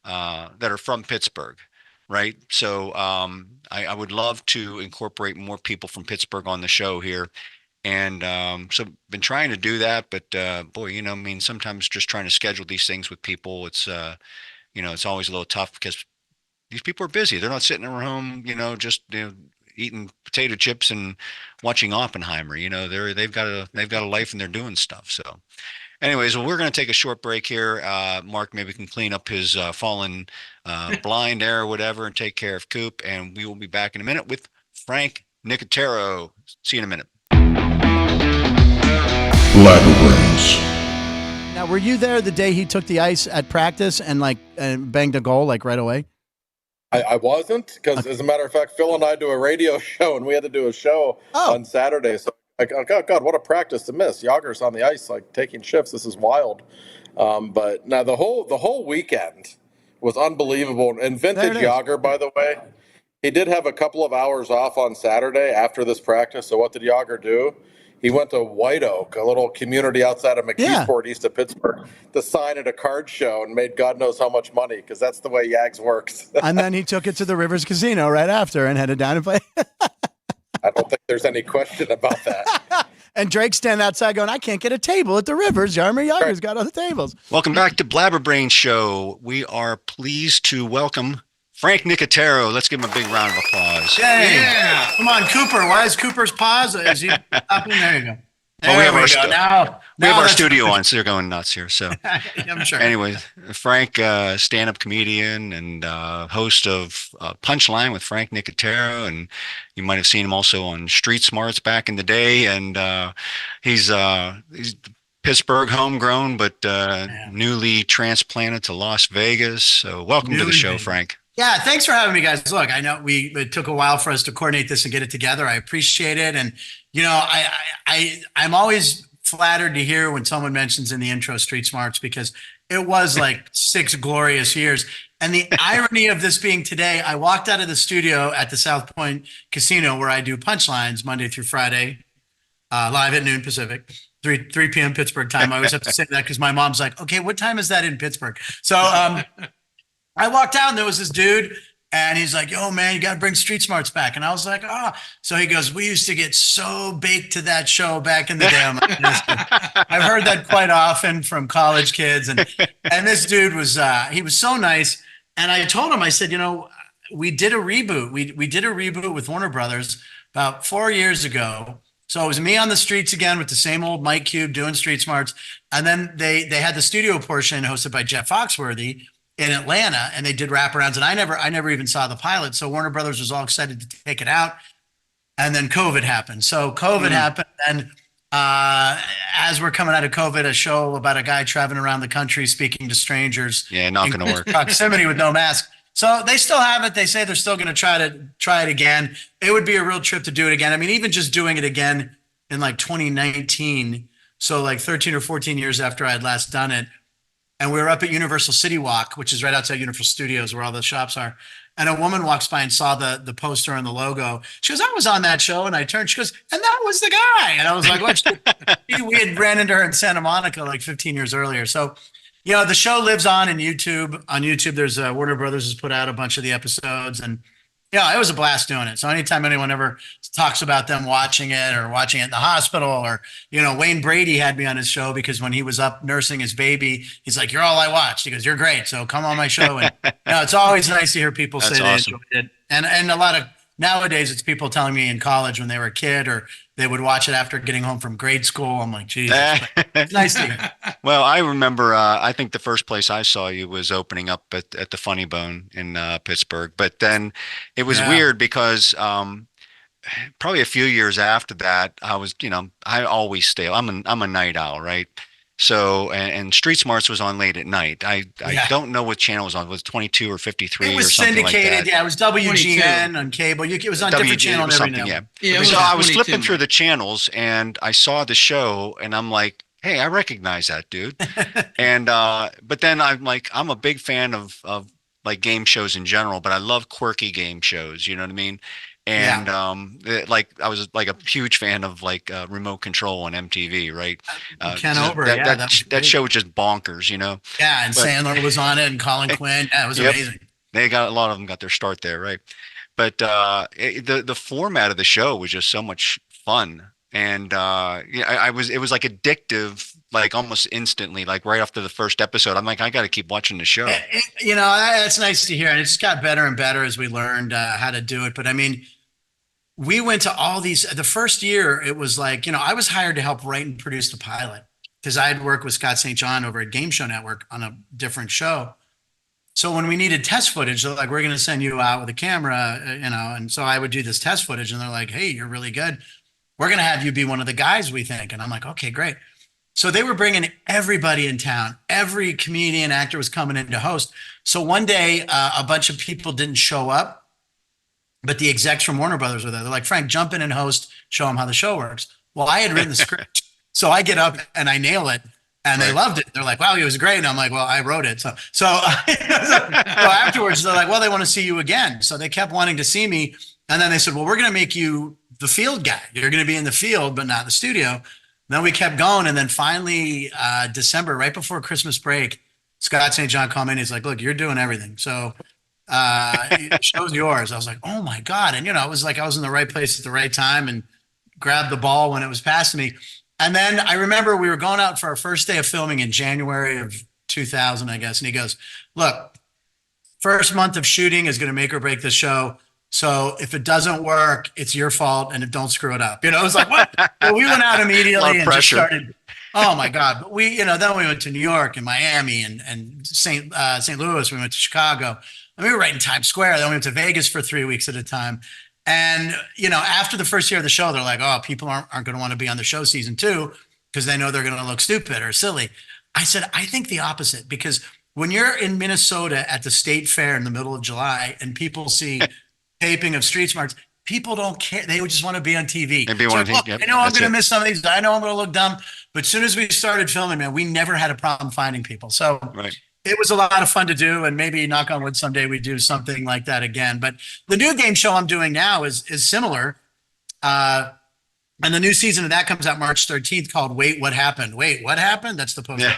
are from Pittsburgh, right? So I would love to incorporate more people from Pittsburgh on the show here. And so been trying to do that, but boy, I mean, sometimes just trying to schedule these things with people, it's it's always a little tough because these people are busy. They're not sitting in their home, just eating potato chips and watching Oppenheimer. They've got a life and they're doing stuff. So, anyways, well, we're going to take a short break here. Mark maybe can clean up his fallen blind there or whatever and take care of Coop, and we will be back in a minute with Frank Nicotero. See you in a minute. Blabber Boast. Now, were you there the day he took the ice at practice and banged a goal right away? I wasn't, because as a matter of fact, Phil and I do a radio show, and we had to do a show on Saturday. So, God, what a practice to miss. Yager's on the ice, taking shifts. This is wild. But now the whole weekend was unbelievable. And vintage Yager, by the way, he did have a couple of hours off on Saturday after this practice. So what did Yager do? He went to White Oak, a little community outside of McKeesport, east of Pittsburgh, to sign at a card show and made God knows how much money, because that's the way Yags works. And then he took it to the Rivers Casino right after and headed down and play. I don't think there's any question about that. And Drake standing outside going, I can't get a table at the Rivers. Jarmy Yager's got other tables. Welcome back to Blabberbrain Show. We are pleased to welcome Frank Nicotero. Let's give him a big round of applause. Yay. Yeah. Come on, Cooper. Why is Cooper's pause? Is he up in there? You go. Well, we have Now our studio on, so they're going nuts here. So, I'm sure. Anyway, Frank, stand-up comedian and host of Punchline with Frank Nicotero, and you might have seen him also on Street Smarts back in the day. And he's Pittsburgh homegrown, but newly transplanted to Las Vegas. So, welcome to the show, Frank. Yeah, thanks for having me, guys. Look, I know it took a while for us to coordinate this and get it together. I appreciate it, and I'm always flattered to hear when someone mentions in the intro Street Smarts, because it was 6 glorious years. And the irony of this being today, I walked out of the studio at the South Point Casino where I do punchlines Monday through Friday, live at noon Pacific, 3 p.m. Pittsburgh time. I always have to say that because my mom's like, okay, what time is that in Pittsburgh? So I walked out and there was this dude, and he's like, yo, man, you got to bring Street Smarts back. And I was like, oh. So he goes, we used to get so baked to that show back in the day. I'm like, I've heard that quite often from college kids. And this dude was, he was so nice. And I told him, I said, we did a reboot. We did a reboot with Warner Brothers about 4 years ago. So it was me on the streets again with the same old Mike Cube doing Street Smarts. And then they had the studio portion hosted by Jeff Foxworthy in Atlanta, and they did wraparounds, and I never even saw the pilot. So Warner Brothers was all excited to take it out, and then COVID happened. So COVID happened, and as we're coming out of COVID, a show about a guy traveling around the country speaking to strangers. Yeah, not going to work. Proximity with no mask. So they still have it. They say they're still going to try it again. It would be a real trip to do it again. I mean, even just doing it again in 2019, so 13 or 14 years after I had last done it. And we were up at Universal City Walk, which is right outside Universal Studios where all the shops are. And a woman walks by and saw the poster and the logo. She goes, I was on that show. And I turned, she goes, and that was the guy. And I was like, what? We had ran into her in Santa Monica 15 years earlier. So, the show lives on in YouTube. On YouTube, there's Warner Brothers has put out a bunch of the episodes. And it was a blast doing it. So anytime anyone ever talks about them watching it or watching it in the hospital, or, Wayne Brady had me on his show because when he was up nursing his baby, he's like, you're all I watched. He goes, you're great. So come on my show. And it's always nice to hear people say they enjoyed it. And a lot of nowadays it's people telling me in college when they were a kid, or they would watch it after getting home from grade school. I'm like, geez, it's nice to hear. Well, I remember, I think the first place I saw you was opening up at the Funny Bone in Pittsburgh. But then it was weird because probably a few years after that, I was, I always stay. I'm a night owl, right? So, and Street Smarts was on late at night. I don't know what channel it was on. It was 22 or 53 it was or something syndicated. Like that. Yeah, it was WGN on cable. It was on different channels every now. So I was flipping through the channels and I saw the show and I'm like, hey, I recognize that dude. And but then I'm like, I'm a big fan of game shows in general, but I love quirky game shows. You know what I mean? And I was a huge fan of Remote Control on MTV, right? Ken Ober, that show was just bonkers, Yeah, and Sandler was on it, and Colin Quinn. Yeah, it was amazing. They got a lot of them got their start there, right? But the format of the show was just so much fun. And yeah, it was like addictive, like almost instantly, like right after the first episode. I'm like, I got to keep watching the show. You know, that's nice to hear. And it just got better and better as we learned how to do it. But I mean, we went to all these, the first year, it was like, you know, I was hired to help write and produce the pilot because I'd worked with Scott St. John over at Game Show Network on a different show. So when we needed test footage, they're like, we're going to send you out with a camera, you know, and so I would do this test footage and they're like, hey, you're really good. We're going to have you be one of the guys we think. And I'm like, okay, great. So they were bringing everybody in town. Every comedian actor was coming in to host. So one day, a bunch of people didn't show up, but the execs from Warner Brothers were there. They're like, Frank, jump in and host, show them how the show works. Well, I had written the script. So I get up and I nail it. And they loved it. They're like, wow, he was great. And I'm like, well, I wrote it. So afterwards, they're like, well, they want to see you again. So they kept wanting to see me. And then they said, well, we're going to make you the field guy. You're going to be in the field, but not the studio. Then we kept going. And then finally, December, right before Christmas break, Scott St. John called me and he's like, look, you're doing everything. So the show's yours. I was like, oh my God. And, you know, it was like I was in the right place at the right time and grabbed the ball when it was passing me. And then I remember we were going out for our first day of filming in January of 2000, I guess. And he goes, look, first month of shooting is going to make or break the show. So if it doesn't work, it's your fault and don't screw it up. You know, it was like, what? Well, we went out immediately and just started. Oh my God. But we, you know, then we went to New York and Miami and St. Louis. We went to Chicago and we were right in Times Square. Then we went to Vegas for 3 weeks at a time. And, you know, after the first year of the show, they're like, oh, people aren't going to want to be on the show season 2 because they know they're going to look stupid or silly. I said, I think the opposite, because when you're in Minnesota at the state fair in the middle of July and people see taping of Street Smarts, people don't care. They would just want to be on TV. I know I'm going to miss some of these. I know I'm going to look dumb. But as soon as we started filming, man, we never had a problem finding people. So it was a lot of fun to do, and maybe knock on wood, someday we do something like that again. But the new game show I'm doing now is similar. And the new season of that comes out March 13th called Wait, What Happened? Wait, what happened? That's the poster. Yeah.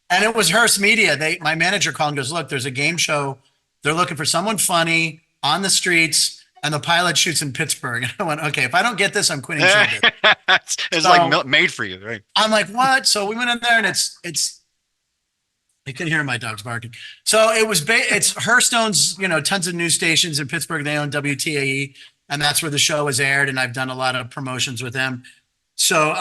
And it was Hearst Media. My manager called and goes, look, there's a game show. They're looking for someone funny on the streets, and the pilot shoots in Pittsburgh. And I went, okay, if I don't get this, I'm quitting showbiz. It's like made for you, right? I'm like, what? So we went in there and it's you can hear my dogs barking. So it's Hearst owns, you know, tons of news stations in Pittsburgh. They own WTAE, and that's where the show is aired. And I've done a lot of promotions with them. So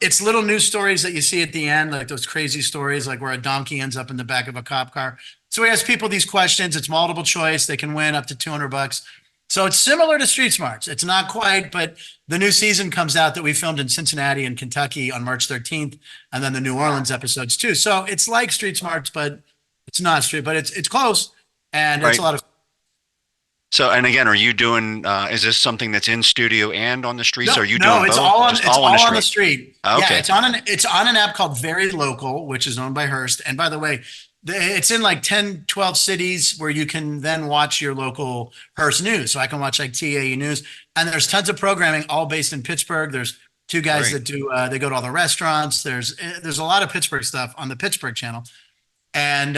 it's little news stories that you see at the end, like those crazy stories, like where a donkey ends up in the back of a cop car. So we ask people these questions. It's multiple choice. They can win up to $200. So it's similar to Street Smarts. It's not quite, but the new season comes out that we filmed in Cincinnati and Kentucky on March 13th, and then the New Orleans episodes too. So it's like Street Smarts, but it's not Street, but it's close, and it's a lot of. So, and again, are you doing? Is this something that's in studio and on the streets? No, are you doing both? It's all on the street. Okay. Yeah, it's on an app called Very Local, which is owned by Hearst. And by the way, it's in like 10, 12 cities where you can then watch your local Hearst news. So I can watch like TAE News, and there's tons of programming all based in Pittsburgh. There's 2 guys that do, they go to all the restaurants. There's a lot of Pittsburgh stuff on the Pittsburgh channel. And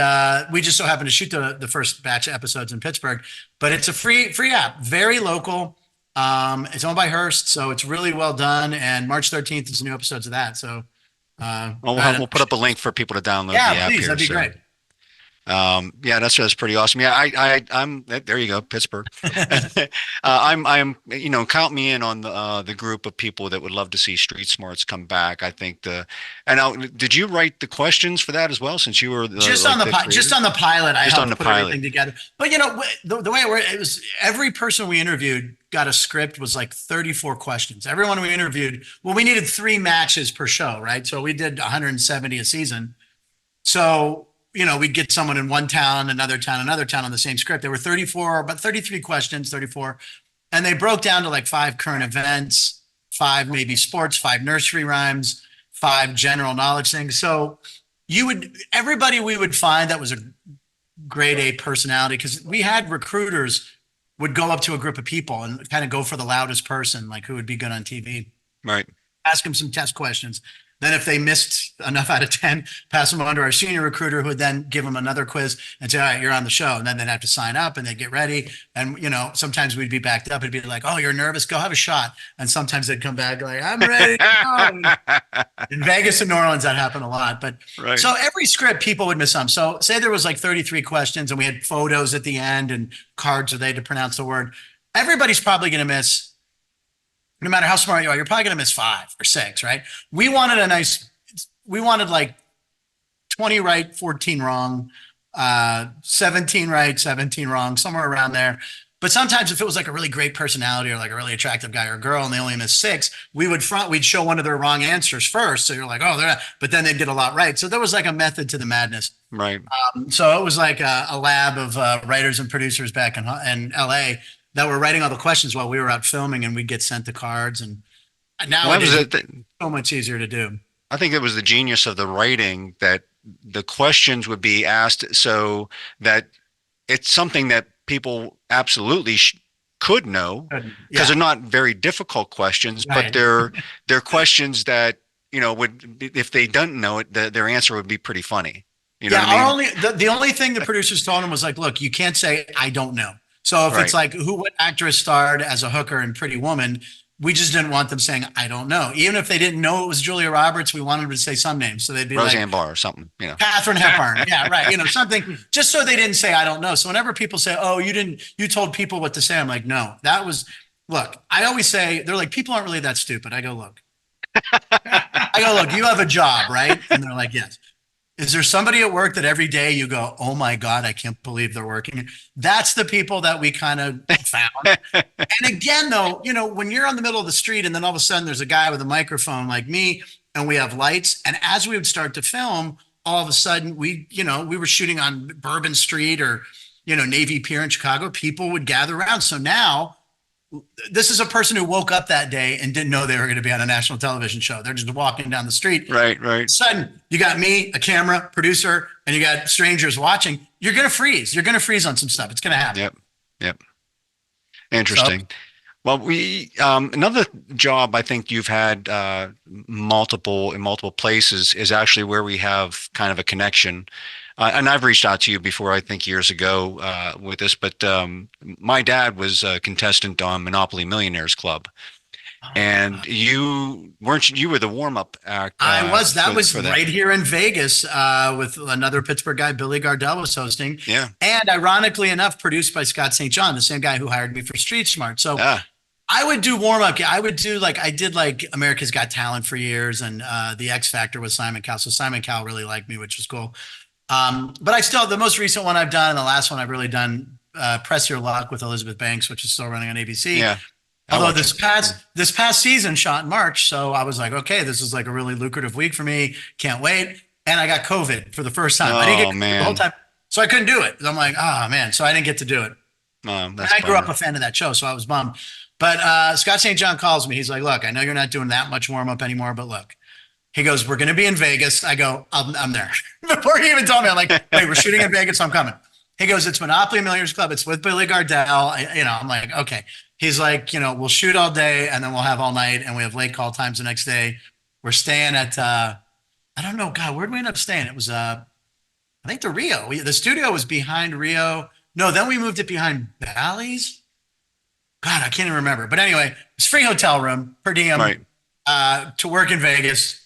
we just so happen to shoot the first batch of episodes in Pittsburgh, but it's a free app, Very Local. It's owned by Hearst, so it's really well done. And March 13th is new episodes of that. So we'll put up a link for people to download the app. Please, that'd be great. Yeah, that's pretty awesome. Yeah, I'm there you go, Pittsburgh. I'm you know, count me in on the group of people that would love to see Street Smarts come back. I think did you write the questions for that as well, since you were just on the pilot? I helped put everything together. But you know, the way it was, every person we interviewed got a script, was like 34 questions. Everyone we interviewed, well, we needed 3 matches per show, right? So we did 170 a season. So you know, we'd get someone in one town, another town on the same script. There were 33 questions, 34. And they broke down to like 5 current events, 5 maybe sports, 5 nursery rhymes, 5 general knowledge things. So everybody we would find that was a grade A personality, because we had recruiters would go up to a group of people and kind of go for the loudest person, like who would be good on TV. Right. Ask them some test questions. Then if they missed enough out of 10, pass them on to our senior recruiter who would then give them another quiz and say, all right, you're on the show. And then they'd have to sign up and they'd get ready. And, sometimes we'd be backed up. It'd be like, oh, you're nervous? Go have a shot. And sometimes they'd come back like, I'm ready to go. In Vegas and New Orleans, that happened a lot. But Right. So every script, people would miss some. So say there was like 33 questions and we had photos at the end and cards where they had to pronounce the word. Everybody's probably going to miss. No matter how smart you are, you're probably going to miss 5 or 6, right? We wanted like 20 right, 14 wrong, 17 right, 17 wrong, somewhere around there. But sometimes if it was like a really great personality or like a really attractive guy or girl and they only missed 6, we'd show one of their wrong answers first. So you're like, oh, they're not, but then they'd get a lot right. So there was like a method to the madness. Right. So it was like a lab of writers and producers back in LA that were writing all the questions while we were out filming, and we'd get sent the cards. And now it's so much easier to do. I think it was the genius of the writing that the questions would be asked so that it's something that people absolutely could know, because they're not very difficult questions, Right. but they're questions that, would, if they don't know it, their answer would be pretty funny. You know what I mean? The only thing the producers told him was like, look, you can't say, I don't know. So if it's like what actress starred as a hooker in Pretty Woman, we just didn't want them saying, I don't know. Even if they didn't know it was Julia Roberts, we wanted them to say some names. So they'd be Roseanne like Barr or something, Katharine Hepburn. Yeah, right. Something just so they didn't say, I don't know. So whenever people say, oh, you told people what to say, I'm like, no, look, I always say, they're like, people aren't really that stupid. I go, look, you have a job, right? And they're like, yes. Is there somebody at work that every day you go, oh my God, I can't believe they're working? That's the people that we kind of found. And again, though, when you're on the middle of the street and then all of a sudden there's a guy with a microphone like me and we have lights. And as we would start to film, all of a sudden we were shooting on Bourbon Street or, Navy Pier in Chicago, people would gather around. So now this is a person who woke up that day and didn't know they were going to be on a national television show. They're just walking down the street. Right. Sudden, you got me, a camera, producer, and you got strangers watching. You're going to freeze. You're going to freeze on some stuff. It's going to happen. Yep. Interesting. So, well, we another job I think you've had in multiple places is actually where we have kind of a connection. And I've reached out to you before, I think years ago with this, but my dad was a contestant on Monopoly Millionaires Club. And you were the warm-up act. I was. That was for that. right here in Vegas with another Pittsburgh guy, Billy Gardell was hosting. Yeah. And ironically enough, produced by Scott St. John, the same guy who hired me for Street Smart. So I would do warm-up. I would do I did America's Got Talent for years, and the X Factor with Simon Cowell. So Simon Cowell really liked me, which was cool. But the most recent one I've done, and the last one I've really done, Press Your Luck with Elizabeth Banks, which is still running on ABC. Yeah. Although this past season shot in March. So I was like, okay, this is like a really lucrative week for me. Can't wait. And I got COVID for the first time. I didn't get man. the whole time. So I couldn't do it. I'm like, oh man. So I didn't get to do it. And I grew up a fan of that show, so I was bummed. But Scott St. John calls me. He's like, look, I know you're not doing that much warm up anymore, but look, he goes, we're going to be in Vegas. I go, I'm there. Before he even told me, I'm like, wait, we're shooting in Vegas, so I'm coming. He goes, it's Monopoly Millionaires Club. It's with Billy Gardell. I'm like, okay. He's like, we'll shoot all day and then we'll have all night and we have late call times the next day. We're staying at, I don't know, God, where'd we end up staying? It was, I think the Rio. The studio was behind Rio. No, then we moved it behind Bally's. God, I can't even remember. But anyway, it's free hotel room per diem to work in Vegas.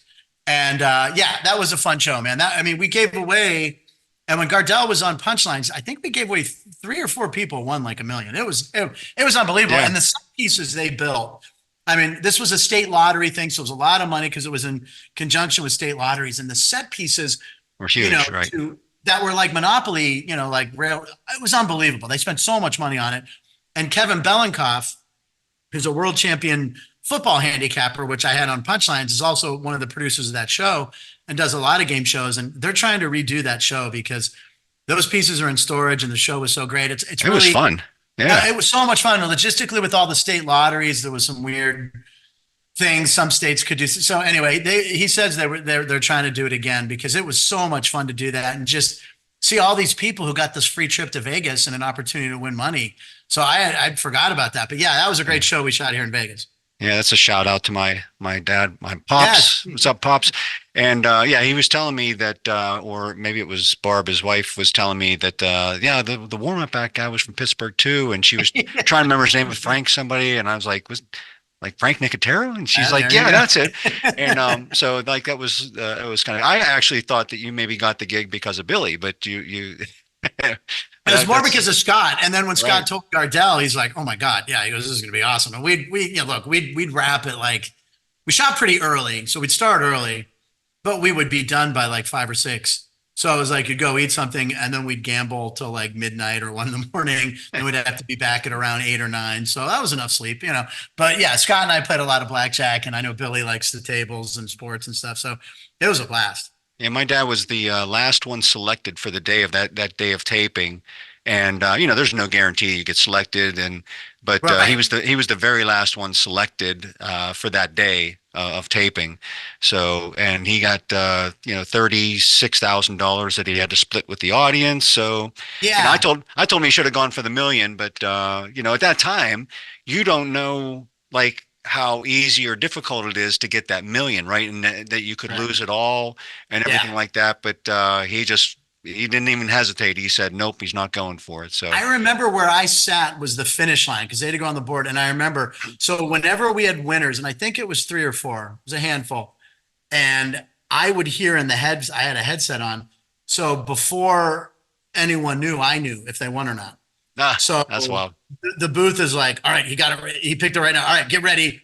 And that was a fun show, man. We gave away, and when Gardell was on Punchlines, I think we gave away 3 or 4 people won like $1 million. It was unbelievable. Yeah. And the set pieces they built, this was a state lottery thing, so it was a lot of money because it was in conjunction with state lotteries. And the set pieces were huge, right? That were like Monopoly, like rail. It was unbelievable. They spent so much money on it. And Kevin Belenkoff, who's a world champion football handicapper, which I had on Punchlines, is also one of the producers of that show and does a lot of game shows. And they're trying to redo that show because those pieces are in storage and the show was so great. It really was fun. Yeah. It was so much fun. Logistically, with all the state lotteries, there was some weird things some states could do. So anyway, he says they're trying to do it again because it was so much fun to do that and just see all these people who got this free trip to Vegas and an opportunity to win money. So I forgot about that. But yeah, that was a great show we shot here in Vegas. Yeah, that's a shout out to my dad, my pops. Yes. What's up, pops? And yeah, he was telling me that, or maybe it was Barb, his wife, was telling me that, yeah, the warm up act guy was from Pittsburgh too, and she was trying to remember his name was Frank somebody, and I was like, was like Frank Nicotero, and she's like, There you yeah, go. that's it. And so like that was it was kind of. I actually thought that you maybe got the gig because of Billy, but you. It was more That's because of Scott. And then when Scott right. told Gardell, he's like, "Oh my God, yeah." He goes, "This is gonna be awesome." And we'd wrap it like we shot pretty early, so we'd start early, but we would be done by like 5 or 6. So it was like you'd go eat something, and then we'd gamble till like midnight or 1 in the morning, and we'd have to be back at around 8 or 9. So that was enough sleep, you know. But yeah, Scott and I played a lot of blackjack, and I know Billy likes the tables and sports and stuff. So it was a blast. Yeah, my dad was the last one selected for the day of that day of taping, and you know, there's no guarantee you get selected, and but Right. he was the very last one selected for that day of taping. So, and he got you know, $36,000 that he had to split with the audience. So, you know, Yeah. I told him he should have gone for the million, but you know, at that time, you don't know like how easy or difficult it is to get that million, right? And that you could Right. lose it all and Yeah. everything like that. But he didn't even hesitate. He said, nope, he's not going for it. So I remember where I sat was the finish line because they had to go on the board. And I remember, so whenever we had winners, and I think it was 3 or 4, it was a handful, and I would hear in the heads, I had a headset on. So before anyone knew, I knew if they won or not. ah, So that's wild. the booth is like, all right, he got it. He picked it right now. All right, get ready.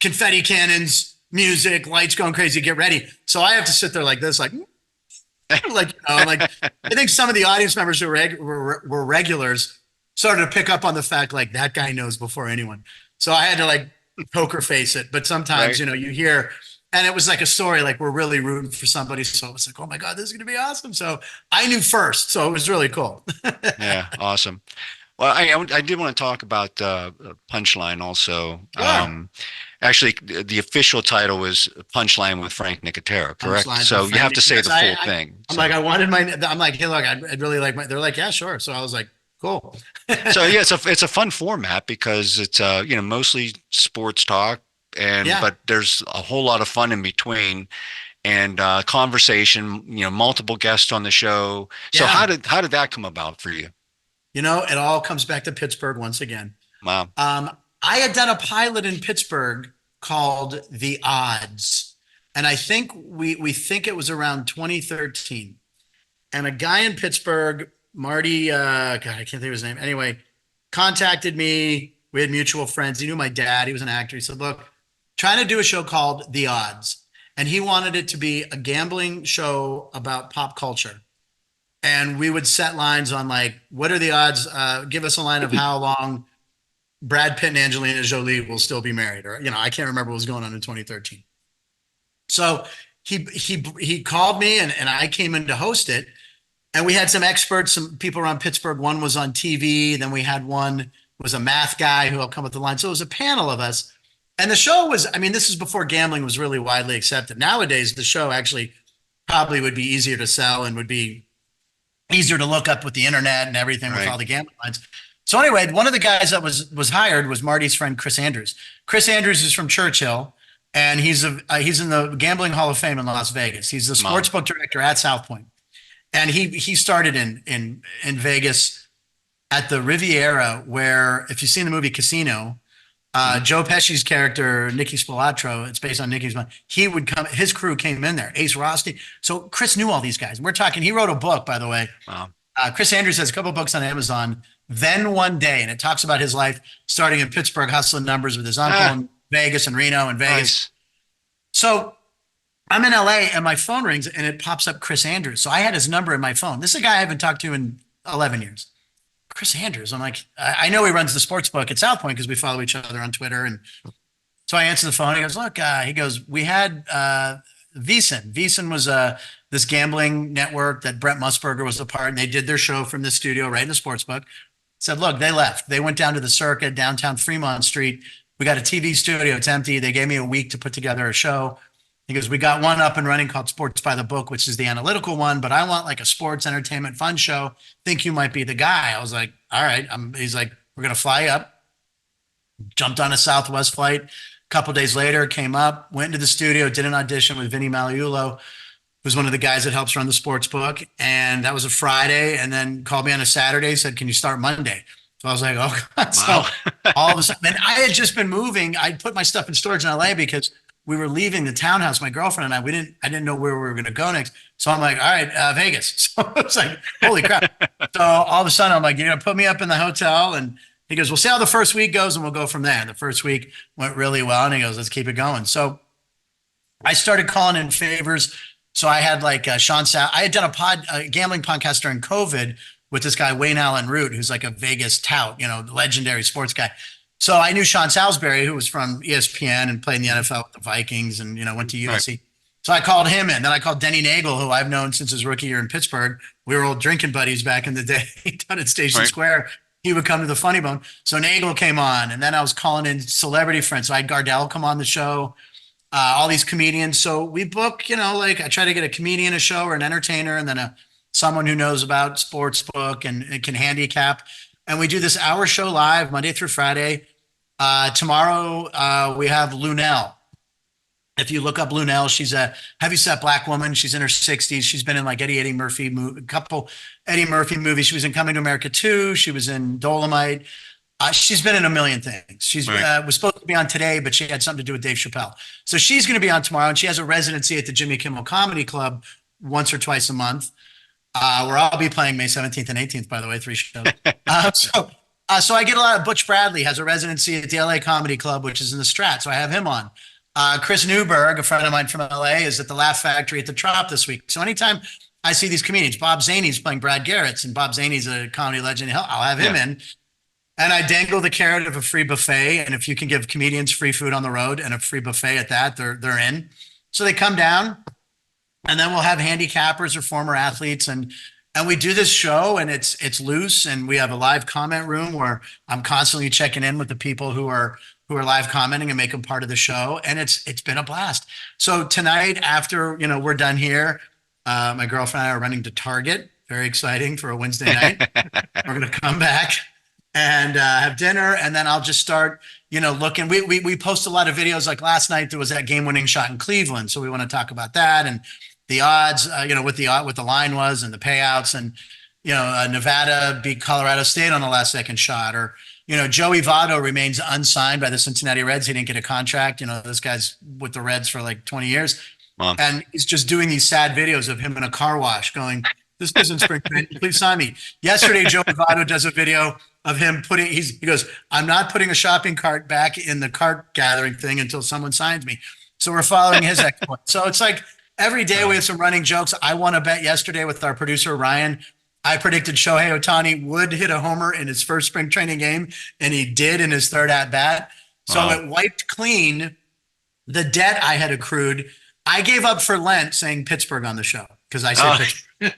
Confetti cannons, music, lights going crazy. Get ready. So I have to sit there like this, like, like, like I think some of the audience members who were regulars started to pick up on the fact like that guy knows before anyone. So I had to like poker face it. But sometimes, Right. you hear, and it was like a story, like we're really rooting for somebody. So it was like, oh my God, this is going to be awesome. So I knew first. So it was really cool. Yeah. Awesome. Well, I did want to talk about Punchline also. Yeah. Actually, the official title was Punchline with Frank Nicotero, correct? Punchlines So with you have Frank to say Nicotero. the I, full I, thing. I'm So, like, I'm like, hey, look, I'd really like they're like, yeah, sure. So I was like, cool. so yeah, it's a fun format because it's you know, mostly sports talk, and Yeah. but there's a whole lot of fun in between, and conversation. You know, multiple guests on the show. So Yeah. how did that come about for you? It all comes back to Pittsburgh once again. Wow. Um, I had done a pilot in Pittsburgh called The Odds. And I think we think it was around 2013. And a guy in Pittsburgh, Marty, God, I can't think of his name. Anyway, contacted me. We had mutual friends. He knew my dad. He was an actor. He said, look, trying to do a show called The Odds. And he wanted it to be a gambling show about pop culture. And we would set lines on like, what are the odds? Give us a line of how long Brad Pitt and Angelina Jolie will still be married, or I can't remember what was going on in 2013. So he called me and I came in to host it, and we had some experts, some people around Pittsburgh. One was on TV, then we had one was a math guy who helped come up with the line. So it was a panel of us, and the show was. I mean, this is before gambling was really widely accepted. Nowadays, the show actually probably would be easier to sell and would be easier to look up with the internet and everything with Right. all the gambling lines. So anyway, one of the guys that was hired was Marty's friend Chris Andrews. Chris Andrews is from Churchill, and he's in the Gambling Hall of Fame in Las Vegas. He's the Wow. sportsbook director at South Point, and he started in Vegas at the Riviera, where if you've seen the movie Casino, Joe Pesci's character Nicky Spilatro, it's based on Nicky's mind. He would come, his crew came in there, Ace Rosti. So Chris knew all these guys. We're talking. He wrote a book, by the way. Wow. Chris Andrews has a couple of books on Amazon. Then One Day, and it talks about his life starting in Pittsburgh, hustling numbers with his uncle in Vegas and Reno and Vegas. Nice. So I'm in LA and my phone rings and it pops up Chris Andrews. So I had his number in my phone. This is a guy I haven't talked to in 11 years. Chris Andrews. I'm like, I know he runs the sports book at South Point because we follow each other on Twitter. And so I answer the phone. He goes, look, he goes, we had VSiN. VSiN was this gambling network that Brent Musburger was a part, and they did their show from the studio right in the sports book. Said, look, they left. They went down to the Circa downtown Fremont Street. We got a TV studio. It's empty. They gave me a week to put together a show. He goes, we got one up and running called Sports by the Book, which is the analytical one, but I want like a sports entertainment fun show. Think you might be the guy. I was like, all right. He's like, we're going to fly up. Jumped on a Southwest flight, couple days later, came up, went into the studio, did an audition with Vinny Maliulo, who's one of the guys that helps run the sports book. And that was a Friday, and then called me on a Saturday, said, can you start Monday? So I was like, oh God. Wow. So all of a sudden, and I had just been moving. I put my stuff in storage in LA because we were leaving the townhouse, my girlfriend and I didn't know where we were going to go next. So I'm like, all right, Vegas. So it was like, holy crap. So all of a sudden I'm like, you're going to put me up in the hotel? And he goes, we'll see how the first week goes and we'll go from there. And the first week went really well. And he goes, let's keep it going. So I started calling in favors. So I had like Sean Sal. I had done a gambling podcast during COVID with this guy, Wayne Allen Root, who's like a Vegas tout, the legendary sports guy. So I knew Sean Salisbury, who was from ESPN and played in the NFL with the Vikings and, went to USC. Right. So I called him in. Then I called Denny Nagel, who I've known since his rookie year in Pittsburgh. We were old drinking buddies back in the day down at Station Square. He would come to the Funny Bone. So Nagel came on, and then I was calling in celebrity friends. So I had Gardell come on the show, all these comedians. So we book, I try to get a comedian a show or an entertainer, and then someone who knows about sports book and can handicap. And we do this hour show live Monday through Friday. Tomorrow we have Lunel. If you look up Lunel, she's a heavyset black woman. She's in her 60s. She's been in like Eddie Murphy, a couple Eddie Murphy movies. She was in Coming to America 2. She was in Dolomite. She's been in a million things. She's was supposed to be on today, but she had something to do with Dave Chappelle. So she's going to be on tomorrow, and she has a residency at the Jimmy Kimmel Comedy Club once or twice a month. Where I'll be playing May 17th and 18th, by the way, 3 shows. So I get a lot of Butch Bradley has a residency at the LA Comedy Club, which is in the Strat. So I have him on. Chris Newberg, a friend of mine from LA, is at the Laugh Factory at the Trop this week. So anytime I see these comedians, Bob Zaney's playing Brad Garrett's, and Bob Zaney's a comedy legend. I'll have him in. And I dangle the carrot of a free buffet. And if you can give comedians free food on the road and a free buffet at that, they're in. So they come down. And then we'll have handicappers or former athletes, and we do this show, and it's loose, and we have a live comment room where I'm constantly checking in with the people who are live commenting and make them part of the show, and it's been a blast. So tonight, after we're done here, my girlfriend and I are running to Target. Very exciting for a Wednesday night. We're gonna come back and have dinner, and then I'll just start looking. We post a lot of videos. Like last night, there was that game-winning shot in Cleveland, so we want to talk about that and the odds, what the line was and the payouts, and Nevada beat Colorado State on the last second shot, or Joey Votto remains unsigned by the Cincinnati Reds. He didn't get a contract. This guy's with the Reds for like 20 years, and he's just doing these sad videos of him in a car wash going, "This isn't spring training. Please sign me." Yesterday, Joey Votto does a video of him he goes, "I'm not putting a shopping cart back in the cart gathering thing until someone signs me." So we're following his exploit. So it's like, every day we have some running jokes. I won a bet yesterday with our producer, Ryan. I predicted Shohei Ohtani would hit a homer in his first spring training game, and he did in his third at-bat. So it wiped clean the debt I had accrued. I gave up for Lent saying Pittsburgh on the show because I said Pittsburgh.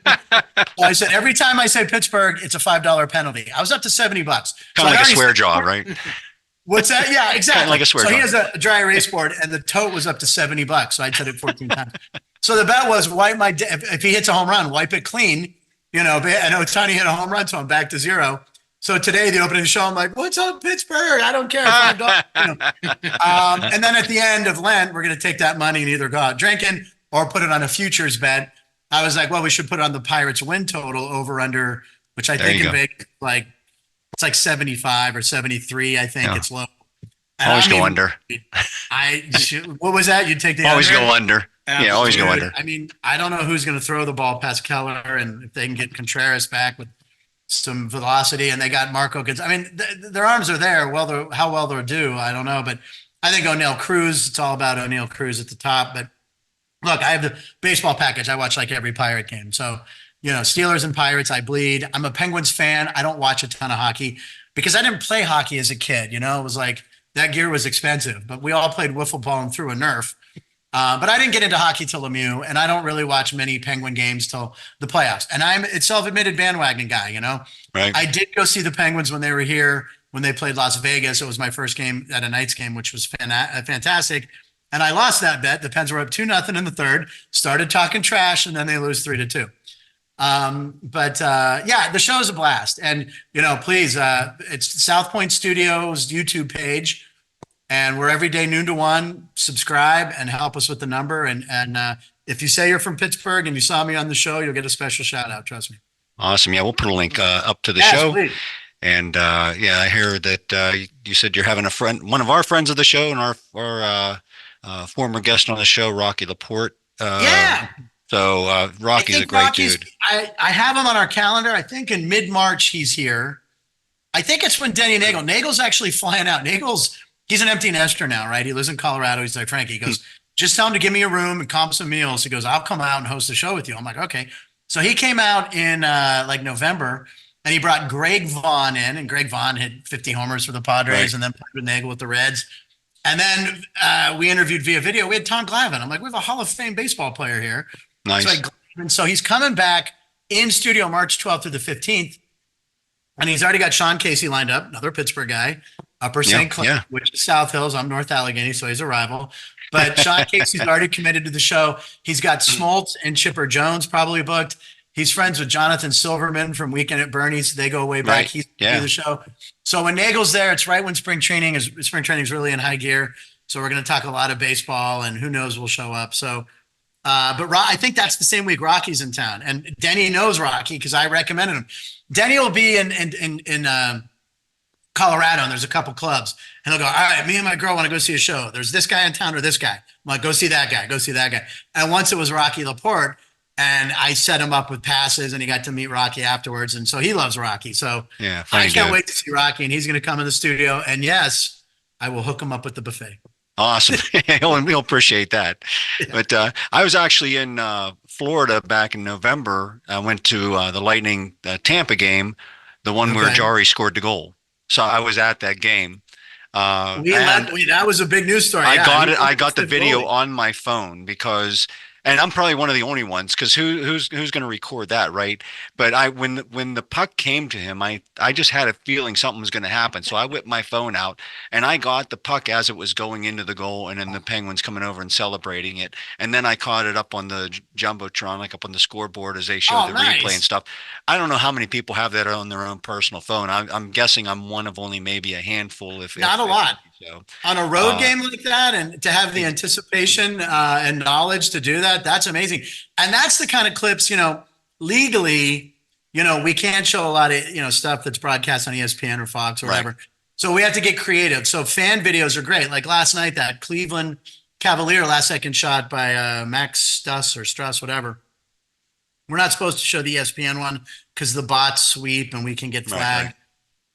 So I said, every time I say Pittsburgh, it's a $5 penalty. I was up to $70. Kind of like a swear jar, right? What's that? Yeah, exactly. Kind of like a swear jar. He has a dry erase board, and the tote was up to $70. So I said it 14 times. So the bet was wipe my if he hits a home run, wipe it clean, and Ohtani hit a home run, so I'm back to zero. So today, the opening show, I'm like, "What's up, Pittsburgh? I don't care." And then at the end of Lent, we're going to take that money and either go out drinking or put it on a futures bet. I was like, well, we should put it on the Pirates win total over under, which I think in Vegas, it's like 75 or 73. I think it's low. And always go under. What was that? You'd take the always under? go under. Absolutely. Yeah, always go under. I mean, I don't know who's going to throw the ball past Keller, and if they can get Contreras back with some velocity, and they got Marco. I mean, their arms are there. How well they'll do, I don't know. But I think O'Neal Cruz, it's all about O'Neal Cruz at the top. But look, I have the baseball package. I watch like every Pirate game. So, Steelers and Pirates, I bleed. I'm a Penguins fan. I don't watch a ton of hockey because I didn't play hockey as a kid. It was like that gear was expensive, but we all played wiffle ball and threw a Nerf. But I didn't get into hockey till Lemieux, and I don't really watch many Penguin games till the playoffs. And I'm a self-admitted bandwagon guy, Right. I did go see the Penguins when they were here, when they played Las Vegas. It was my first game at a Knights game, which was fantastic. And I lost that bet. The Pens were up 2-0 in the third, started talking trash, and then they lose 3-2. The show is a blast. And, please, it's South Point Studios YouTube page. And we're every day noon to 1. Subscribe and help us with the number. And if you say you're from Pittsburgh and you saw me on the show, you'll get a special shout out. Trust me. Awesome. Yeah, we'll put a link up to the Yes, show. please. And yeah, I hear that you said you're having one of our friends of the show, and our former guest on the show, Rocky Laporte. Yeah. So Rocky's a great dude. I have him on our calendar. I think in mid-March he's here. I think it's when Denny Nagel's actually flying out. He's an empty nester now, right? He lives in Colorado. He's like, Frank, he goes, just tell him to give me a room and comp some meals. He goes, I'll come out and host a show with you. I'm like, okay. So he came out in like November, and he brought Greg Vaughn in, and Greg Vaughn hit 50 homers for the Padres, and then played with Nagel with the Reds. And then we interviewed via video. We had Tom Glavine. I'm like, we have a Hall of Fame baseball player here. Nice. So he's coming back in studio March 12th through the 15th. And he's already got Sean Casey lined up, another Pittsburgh guy, Upper St. Clair, which is South Hills. I'm North Allegheny, so he's a rival. But Sean Casey's already committed to the show. He's got Smoltz and Chipper Jones probably booked. He's friends with Jonathan Silverman from Weekend at Bernie's. They go way back. Right. He's do the show. So when Nagel's there, it's right when spring training is really in high gear. So we're going to talk a lot of baseball, and who knows, we'll show up. So, but I think that's the same week Rocky's in town, and Denny knows Rocky because I recommended him. Denny will be in Colorado, and there's a couple clubs, and he'll go, all right, me and my girl want to go see a show. There's this guy in town or this guy. I'm like, go see that guy. And once it was Rocky Laporte, and I set him up with passes, and he got to meet Rocky afterwards. And so he loves Rocky. So yeah, I can't wait to see Rocky, and he's going to come in the studio. And yes, I will hook him up with the buffet. Awesome. He'll appreciate that. Yeah. But I was actually in Florida back in November. I went to the Lightning Tampa game, the one where Jarry scored the goal. So I was at that game. That was a big news story. I got the video on my phone because, and I'm probably one of the only ones, because who's going to record that, right? But when the puck came to him, I just had a feeling something was going to happen. So I whipped my phone out, and I got the puck as it was going into the goal, and then the Penguins coming over and celebrating it. And then I caught it up on the Jumbotron, like up on the scoreboard as they showed replay and stuff. I don't know how many people have that on their own personal phone. I'm guessing I'm one of only maybe a handful. Not a lot. So, on a road game like that, and to have the anticipation and knowledge to do that, that's amazing. And that's the kind of clips, legally, we can't show a lot of, stuff that's broadcast on ESPN or Fox or whatever. So we have to get creative. So fan videos are great. Like last night, that Cleveland Cavalier last second shot by Max Struss, whatever. We're not supposed to show the ESPN one because the bots sweep and we can get flagged. Right.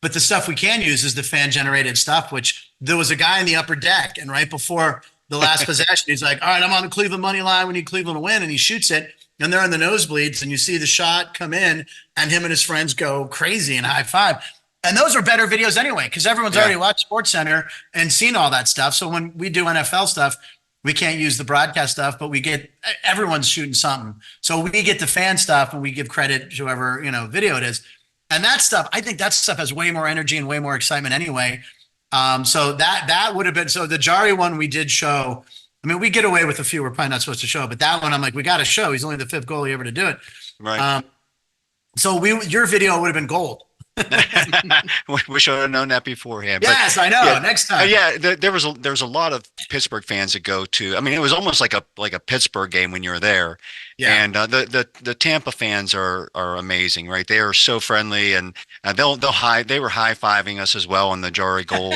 But the stuff we can use is the fan-generated stuff, which there was a guy in the upper deck, and right before the last possession, he's like, all right, I'm on the Cleveland money line. We need Cleveland to win. And he shoots it, and they're in the nosebleeds, and you see the shot come in, and him and his friends go crazy and high five. And those are better videos anyway, because everyone's already watched SportsCenter and seen all that stuff. So when we do NFL stuff, we can't use the broadcast stuff, but everyone's shooting something. So we get the fan stuff, and we give credit to whoever, video it is. And that stuff, I think that stuff has way more energy and way more excitement anyway. So that would have been, so the Jarry one we did show. I mean, we get away with a few we're probably not supposed to show, but that one I'm like, we got to show. He's only the fifth goalie ever to do it. Right. So your video would have been gold. We should have known that beforehand. Yes, I know. Yeah, next time. There's a lot of Pittsburgh fans that go to. I mean, it was almost like a Pittsburgh game when you were there. Yeah. And the Tampa fans are amazing, right? They are so friendly, and they were high-fiving us as well on the Jarry goal.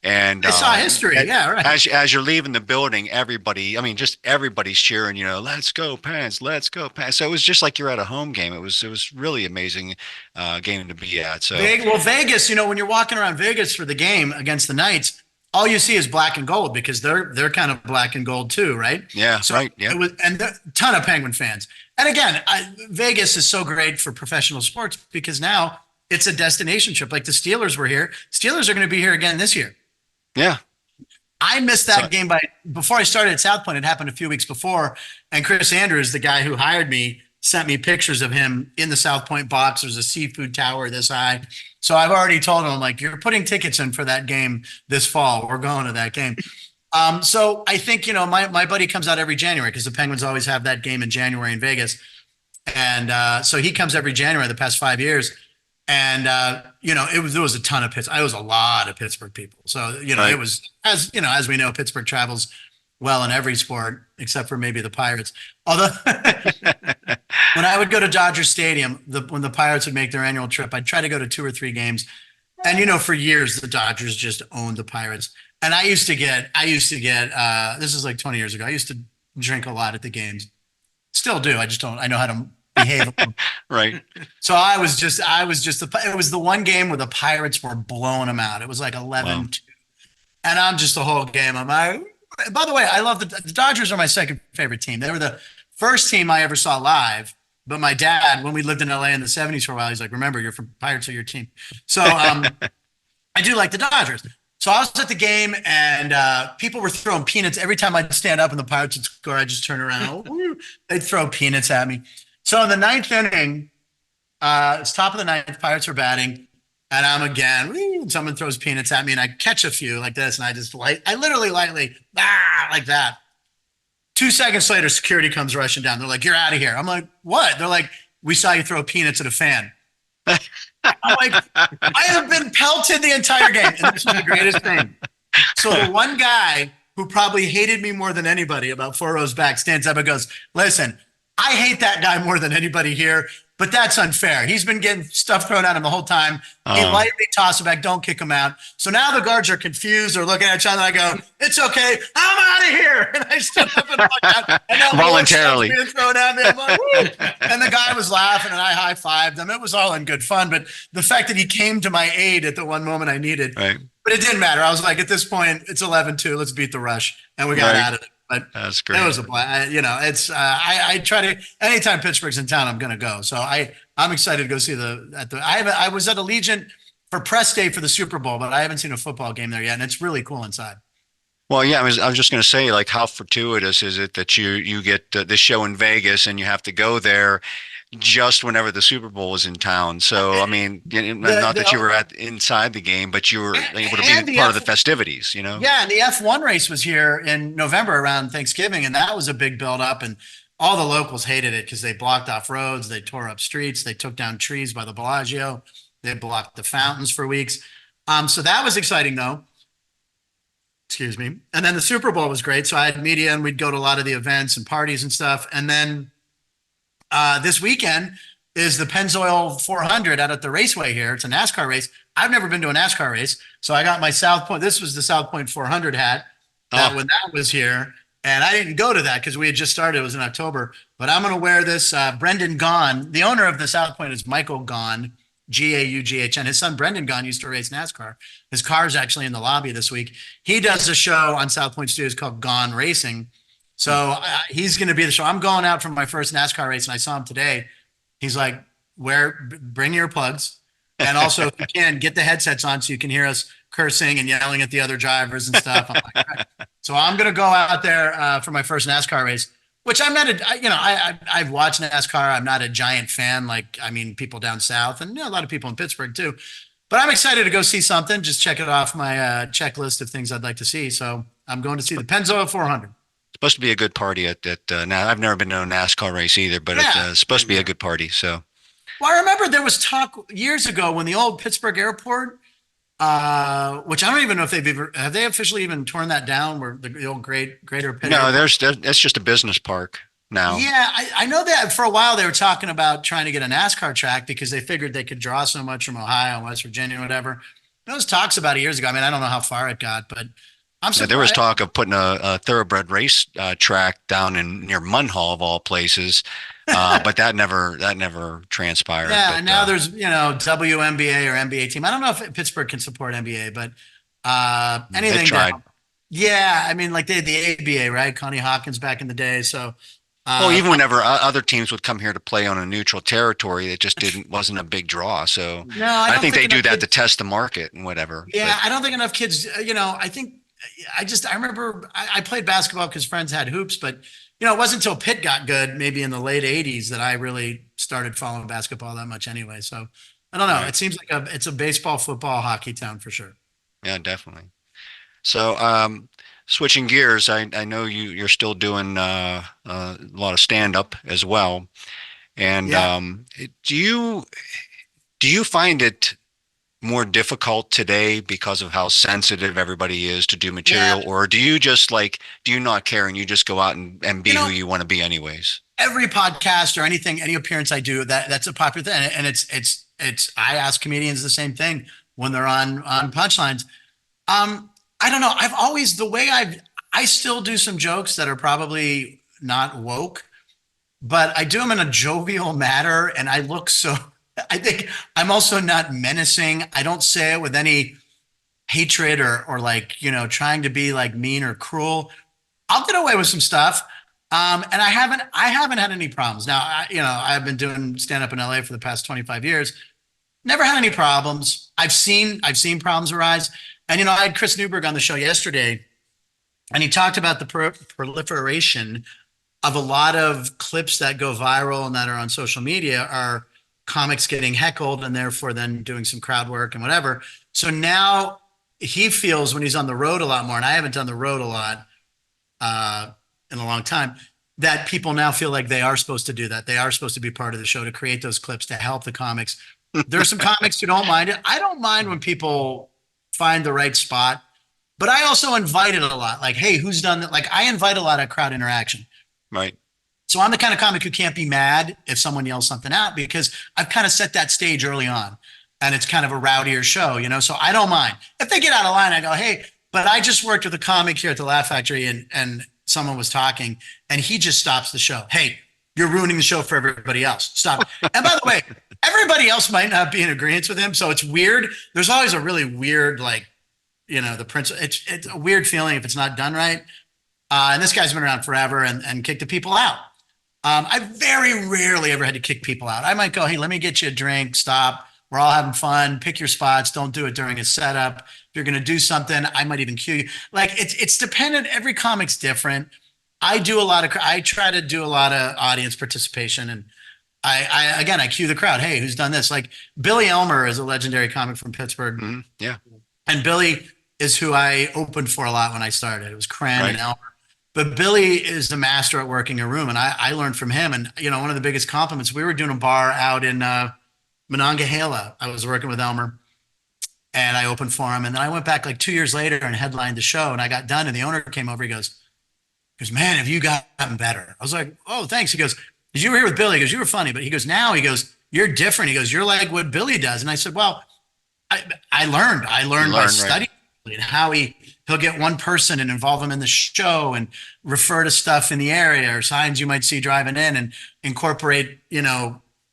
And I saw history. Right. As you're leaving the building, everybody's cheering, let's go Pens, let's go Pens. So it was just like you're at a home game. It was really amazing game to be at. So Vegas, when you're walking around Vegas for the game against the Knights, all you see is black and gold because they're kind of black and gold too, right? Yeah, so right. Yeah, and a ton of Penguin fans. And again, Vegas is so great for professional sports because now it's a destination trip. Like the Steelers were here. Steelers are going to be here again this year. Yeah. I missed that game before I started at South Point. It happened a few weeks before. And Chris Andrews, the guy who hired me, sent me pictures of him in the South Point box. There's a seafood tower this high. So I've already told him, I'm like, you're putting tickets in for that game this fall. We're going to that game. So I think, my buddy comes out every January because the Penguins always have that game in January in Vegas. And so he comes every January the past 5 years. And, there was a ton of Pittsburgh. It was a lot of Pittsburgh people. So, Right. it was, as we know, Pittsburgh travels well in every sport, except for maybe the Pirates. Although when I would go to Dodger Stadium, when the Pirates would make their annual trip, I'd try to go to 2 or 3 games. And, for years, the Dodgers just owned the Pirates. And I used to get, this is like 20 years ago. I used to drink a lot at the games. Still do. I know how to behave. Right. So it was the one game where the Pirates were blowing them out. It was like 11-2. And I'm just the whole game. By the way, I love the Dodgers are my second favorite team. They were the first team I ever saw live. But my dad, when we lived in LA in the 70s for a while, he's like, remember, you're from Pirates are your team. So I do like the Dodgers. So I was at the game and people were throwing peanuts. Every time I'd stand up and the Pirates would score, I'd just turn around. They'd throw peanuts at me. So in the 9th inning, it's top of the 9th, Pirates are batting. And I'm again, someone throws peanuts at me and I catch a few like this. And I literally lightly, like that. 2 seconds later, security comes rushing down. They're like, you're out of here. I'm like, what? They're like, we saw you throw peanuts at a fan. I'm like, I have been pelted the entire game. And this is the greatest thing. So the one guy who probably hated me more than anybody about 4 rows back stands up and goes, listen, I hate that guy more than anybody here, but that's unfair. He's been getting stuff thrown at him the whole time. He lightly tossed it back. Don't kick him out. So now the guards are confused. They're looking at each other. I go, it's okay. I'm out of here. And I stood up and walked out. And then Voluntarily. being thrown at me. I'm like, woo. And the guy was laughing and I high-fived him. It was all in good fun. But the fact that he came to my aid at the one moment I needed, Right. But it didn't matter. I was like, at this point, it's 11-2. Let's beat the rush. And we got out of it. But that's great. It was a blast. I try to, anytime Pittsburgh's in town, I'm going to go. So I'm excited to go see I was at Allegiant for press day for the Super Bowl, but I haven't seen a football game there yet. And it's really cool inside. Well, yeah, I was just going to say, like, how fortuitous is it that you get this show in Vegas and you have to go there just whenever the Super Bowl was in town. So, I mean, not that you were inside the game, but you were able to be part of the festivities, Yeah, and the F1 race was here in November around Thanksgiving, and that was a big build-up, and all the locals hated it because they blocked off roads, they tore up streets, they took down trees by the Bellagio, they blocked the fountains for weeks. So that was exciting, though. Excuse me. And then the Super Bowl was great. So I had media, and we'd go to a lot of the events and parties and stuff. And then this weekend is the Pennzoil 400 out at the raceway here. It's a NASCAR race. I've never been to a NASCAR race. So I got my South Point. This was the South Point 400 hat when that was here. And I didn't go to that because we had just started. It was in October. But I'm going to wear this. Brendan Gaughan, the owner of the South Point is Michael Gaughan, Gaughn. His son, Brendan Gaughan, used to race NASCAR. His car's actually in the lobby this week. He does a show on South Point Studios called Gaughan Racing. So he's going to be the show. I'm going out for my first NASCAR race, and I saw him today. He's like, bring your plugs. And also, if you can, get the headsets on so you can hear us cursing and yelling at the other drivers and stuff. I'm like, all right. So I'm going to go out there for my first NASCAR race, which I'm not I've watched NASCAR. I'm not a giant fan, people down south and a lot of people in Pittsburgh too. But I'm excited to go see something, just check it off my checklist of things I'd like to see. So I'm going to see the Pennzoil 400. Supposed to be a good party at now I've never been to a NASCAR race either, but it's supposed to be a good party. So, well, I remember there was talk years ago when the old Pittsburgh airport, which I don't even know if have they officially even torn that down, where the old Greater Pitt. No, that's just a business park now. Yeah, I know that for a while they were talking about trying to get a NASCAR track because they figured they could draw so much from Ohio and West Virginia, whatever. Those talks about years ago. I mean, I don't know how far it got, but I'm surprised. There was talk of putting a thoroughbred race track down near Munhall of all places, but that never transpired. Yeah, but, and now there's WNBA or NBA team. I don't know if Pittsburgh can support NBA, but anything. They tried. Yeah, I mean, like they had the ABA, right? Connie Hawkins back in the day. So, even whenever other teams would come here to play on a neutral territory, it just wasn't a big draw. So no, I think they do that to test the market and whatever. Yeah, I don't think enough kids. I remember I played basketball because friends had hoops, but it wasn't until Pitt got good, maybe in the late '80s, that I really started following basketball that much. Anyway, so I don't know. Right. It seems like it's a baseball, football, hockey town for sure. Yeah, definitely. So, switching gears, I know you're still doing a lot of stand up as well, and do Do you find it more difficult today because of how sensitive everybody is to do material, or do you just do you not care and you just go out and be who you want to be anyways? Every podcast or anything, any appearance I do, that's a popular thing. And it's, I ask comedians the same thing when they're on punchlines. I don't know. I've always, I still do some jokes that are probably not woke, but I do them in a jovial manner. And I think I'm also not menacing. I don't say it with any hatred or trying to be mean or cruel. I'll get away with some stuff. And I haven't had any problems. Now, I've been doing stand up in LA for the past 25 years. Never had any problems. I've seen problems arise. And, I had Chris Newberg on the show yesterday, and he talked about the proliferation of a lot of clips that go viral and that are on social media are comics getting heckled and therefore then doing some crowd work and whatever. So now he feels when he's on the road a lot more, and I haven't done the road a lot in a long time, that people now feel like they are supposed to do that. They are supposed to be part of the show to create those clips to help the comics. There's some comics who don't mind it. I don't mind when people find the right spot, but I also invite it a lot. Like, hey, who's done that? I invite a lot of crowd interaction. Right. So I'm the kind of comic who can't be mad if someone yells something out because I've kind of set that stage early on and it's kind of a rowdier show, so I don't mind. If they get out of line, I go, hey, but I just worked with a comic here at the Laugh Factory and someone was talking and he just stops the show. Hey, you're ruining the show for everybody else. Stop. And by the way, everybody else might not be in agreement with him. So it's weird. There's always a really weird, the principle. It's a weird feeling if it's not done right. And this guy's been around forever and kicked the people out. I very rarely ever had to kick people out. I might go, hey, let me get you a drink. Stop. We're all having fun. Pick your spots. Don't do it during a setup. If you're going to do something, I might even cue you. It's dependent. Every comic's different. I try to do a lot of audience participation, and I cue the crowd. Hey, who's done this? Billy Elmer is a legendary comic from Pittsburgh. Mm-hmm. Yeah. And Billy is who I opened for a lot when I started. It was Cran and Elmer. But Billy is the master at working a room, and I learned from him. And, one of the biggest compliments, we were doing a bar out in Monongahela. I was working with Elmer, and I opened for him. And then I went back 2 years later and headlined the show, and I got done, and the owner came over. He goes, man, have you gotten better? I was like, oh, thanks. He goes, did you were here with Billy? He goes, you were funny. But he goes, you're different. He goes, you're like what Billy does. And I said, well, I learned by studying and how he'll get one person and involve them in the show and refer to stuff in the area or signs you might see driving in and incorporate,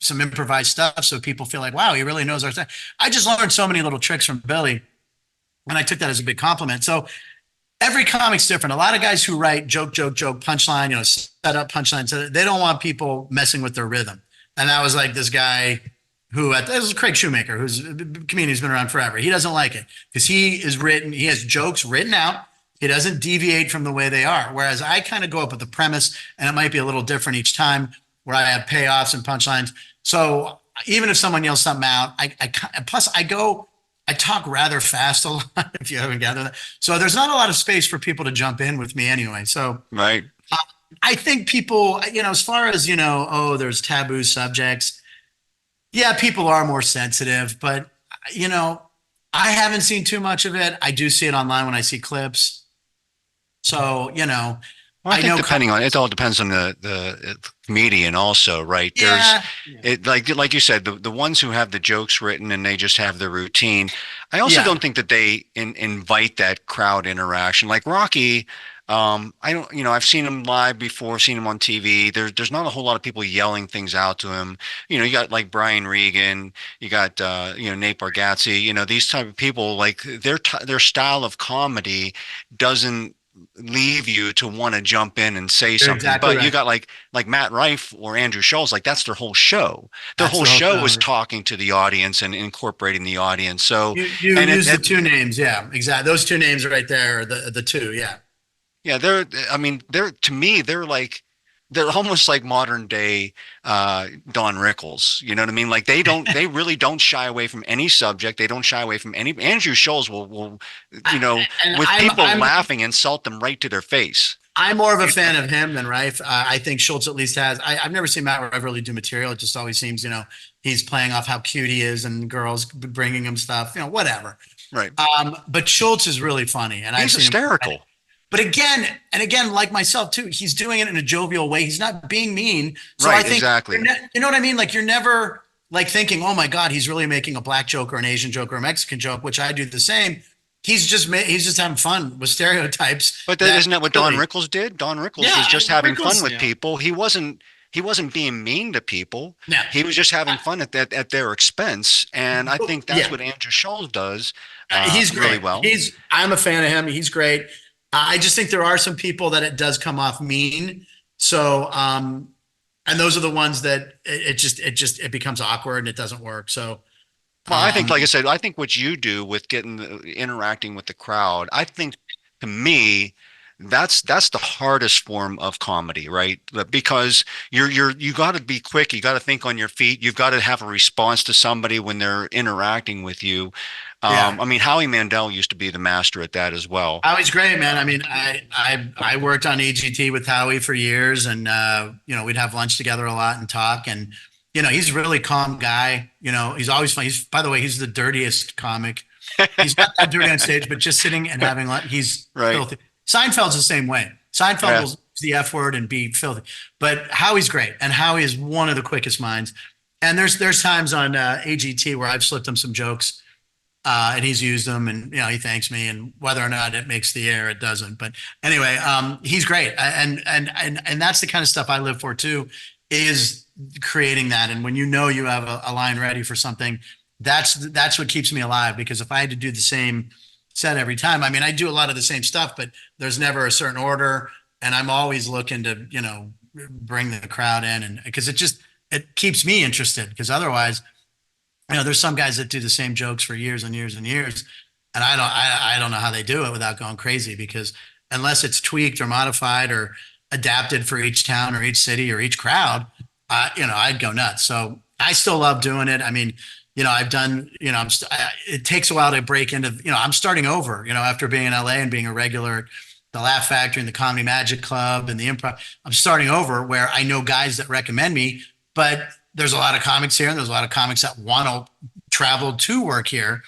some improvised stuff. So people feel like, wow, he really knows our stuff. I just learned so many little tricks from Billy, and I took that as a big compliment. So every comic's different. A lot of guys who write joke, punchline, set up punchline, so they don't want people messing with their rhythm. And that was this guy who, this is Craig Shoemaker, who's a comedian who's been around forever. He doesn't like it because he has jokes written out. He doesn't deviate from the way they are. Whereas I kind of go up with the premise, and it might be a little different each time where I have payoffs and punchlines. So even if someone yells something out, I talk rather fast a lot, if you haven't gathered that. So there's not a lot of space for people to jump in with me anyway. So right. I think people, as far as, there's taboo subjects. Yeah, people are more sensitive, but, I haven't seen too much of it. I do see it online when I see clips. So, Well, I think depending on it all depends on the comedian also, right? Yeah. There's like you said, the ones who have the jokes written and they just have the routine. I also don't think that they invite that crowd interaction. Like Rocky, I've seen him live before, seen him on TV. There's not a whole lot of people yelling things out to him. You got Brian Regan, you got Nate Bargatze, these type of people, their style of comedy doesn't leave you to want to jump in and say something. Exactly, but right. You got like Matt Rife or Andrew Schultz, that's their whole show. Their whole show is talking to the audience and incorporating the audience. So you use the two names, yeah, exactly. Those two names right there, the two, yeah. Yeah, they're to me, they're almost like modern day Don Rickles. You know what I mean? They really don't shy away from any subject. They don't shy away from any. Andrew Schultz will with people laughing, insult them right to their face. I'm more of a fan of him than Rife. I think Schultz at least has. I've never seen Matt Rife really do material. It just always seems, he's playing off how cute he is and girls bringing him stuff, whatever. Right. But Schultz is really funny, and He's hysterical. But again, like myself too, he's doing it in a jovial way. He's not being mean. So Right, I think, exactly. you know what I mean? Like, you're never like thinking, oh my God, he's really making a black joke or an Asian joke or a Mexican joke, which I do the same. He's just having fun with stereotypes. But isn't that what Don Rickles did? Don Rickles was just having fun with people. He wasn't being mean to people. No. He was just having fun at their expense. And I think that's what Andrew Schultz does. He's great. Really well. I'm a fan of him. He's great. I just think there are some people that it does come off mean. So, and those are the ones that it becomes awkward and it doesn't work. So, well, I think, like I said, I think what you do with interacting with the crowd, I think to me, that's the hardest form of comedy, right? Because you got to be quick. You got to think on your feet. You've got to have a response to somebody when they're interacting with you. I mean, Howie Mandel used to be the master at that as well. Howie's great, man. I mean, I worked on AGT with Howie for years, and we'd have lunch together a lot and talk. And he's a really calm guy. He's always fun. By the way, he's the dirtiest comic. He's not that dirty on stage, but just sitting and having lunch, he's filthy. Seinfeld's the same way. Seinfeld will use the F word and be filthy, but Howie's great, and Howie is one of the quickest minds. And there's times on AGT where I've slipped him some jokes. And he's used them, and he thanks me, and whether or not it makes the air, it doesn't. But anyway, he's great, and that's the kind of stuff I live for too, is creating that. And when you have a line ready for something, that's what keeps me alive. Because if I had to do the same set every time, I mean, I do a lot of the same stuff, but there's never a certain order, and I'm always looking to bring the crowd in, and because it keeps me interested. Because otherwise, there's some guys that do the same jokes for years and years and years, and I don't know how they do it without going crazy, because unless it's tweaked or modified or adapted for each town or each city or each crowd, I'd go nuts. So I still love doing it. I mean, I've done, it takes a while to break into, I'm starting over, after being in LA and being a regular at the Laugh Factory and the Comedy Magic Club and the Improv. I'm starting over where I know guys that recommend me, but there's a lot of comics here, and there's a lot of comics that want to travel to work here.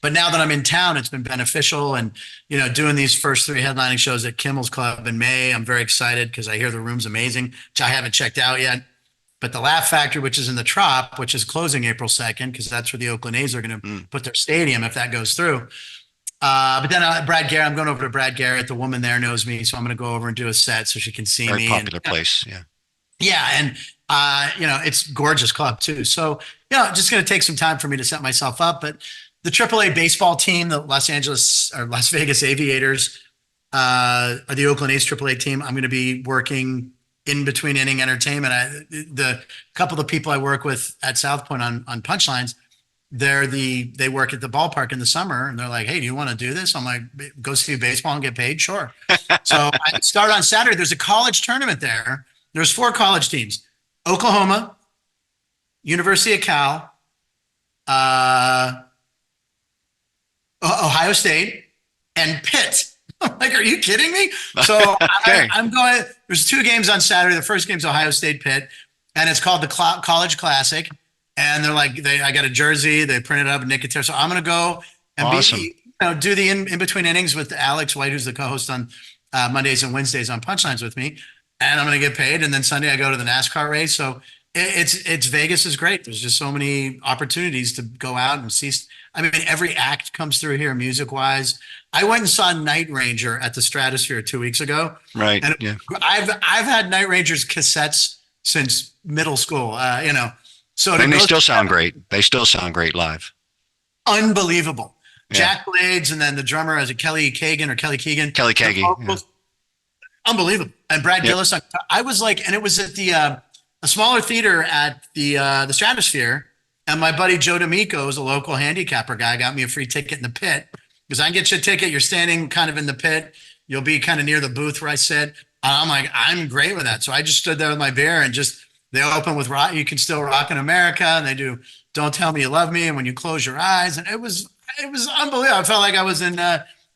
But now that I'm in town, it's been beneficial. And, doing these first 3 headlining shows at Kimmel's Club in May, I'm very excited because I hear the room's amazing, which I haven't checked out yet. But the Laugh Factory, which is in the Trop, which is closing April 2nd, because that's where the Oakland A's are going to put their stadium if that goes through. But then Brad Garrett, I'm going over to Brad Garrett. The woman there knows me, so I'm going to go over and do a set so she can see me. Very popular place, yeah. Yeah, and it's gorgeous club too. So just going to take some time for me to set myself up. But the AAA baseball team, the Las Vegas Aviators, are the Oakland A's AAA team. I'm going to be working in between inning entertainment. The couple of people I work with at South Point on Punchlines, they work at the ballpark in the summer, and they're like, "Hey, do you want to do this?" I'm like, "Go see baseball and get paid?" Sure. So I start on Saturday. There's a college tournament there. There's 4 college teams: Oklahoma, University of Cal, Ohio State, and Pitt. I'm like, are you kidding me? So I'm going. There's 2 games on Saturday. The first game's Ohio State Pitt, and it's called the College Classic. And they're like, I got a jersey. They printed up Nicotero. So I'm going to go and do the in between innings with Alex White, who's the co-host on Mondays and Wednesdays on Punchlines with me. And I'm going to get paid. And then Sunday I go to the NASCAR race. So it's Vegas is great. There's just so many opportunities to go out and see. I mean, every act comes through here music wise. I went and saw Night Ranger at the Stratosphere 2 weeks ago. Right. And I've had Night Ranger's cassettes since middle school, So and they still sound great. They still sound great live. Unbelievable. Yeah. Jack Blades, and then the drummer is Kelly Keegan. Kelly Keagy. Yeah. Unbelievable. And Brad Gillis. I was like, and it was at a smaller theater at the Stratosphere. And my buddy Joe D'Amico is a local handicapper guy, got me a free ticket in the pit, because I can get you a ticket. You're standing kind of in the pit. You'll be kind of near the booth where I sit. I'm like, I'm great with that. So I just stood there with my beer, and they open with Rock, You Can Still Rock in America. And they do Don't Tell Me You Love Me, and When You Close Your Eyes. And it was unbelievable. I felt like I was in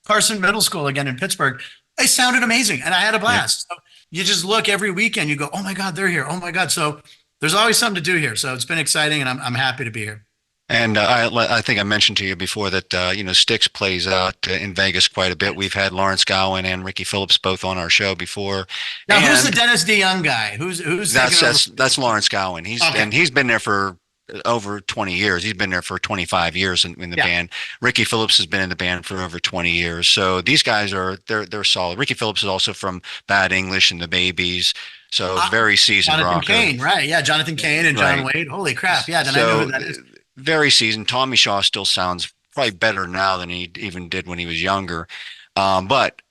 Carson Middle School again in Pittsburgh. It sounded amazing, and I had a blast. So you just look every weekend, you go, oh my God, they're here. Oh my God. So there's always something to do here. So it's been exciting, and I'm happy to be here. And I think I mentioned to you before that Styx plays out in Vegas quite a bit. We've had Lawrence Gowan and Ricky Phillips both on our show before. Now, and who's the Dennis DeYoung guy? Who's that's Lawrence Gowan. He's been there for over 20 years. He's been there for 25 years in the band. Ricky Phillips has been in the band for over 20 years. So these guys they're solid. Ricky Phillips is also from Bad English and the Babies. So very seasoned Jonathan rocker. Caine, right? Yeah, Jonathan Caine and John Wade. Holy crap! Yeah, then I know who that is. Very seasoned. Tommy Shaw still sounds probably better now than he even did when he was younger. But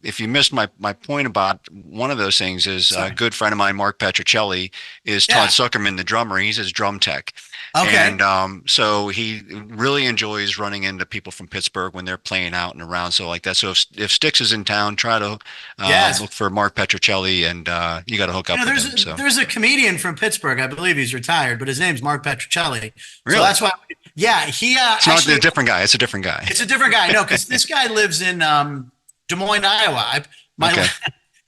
if you missed my point about one of those things is a good friend of mine, Mark Petrocelli, is Todd Zuckerman, the drummer. He's his drum tech. Okay. And so he really enjoys running into people from Pittsburgh when they're playing out and around. So like that. So if Styx is in town, try to look for Mark Petrocelli, and you got to hook up with him. So there's a comedian from Pittsburgh. I believe he's retired, but his name's Mark Petrocelli. Really? So that's why. Yeah, it's not a different guy. It's a different guy. It's a different guy. No, because this guy lives in Des Moines, Iowa.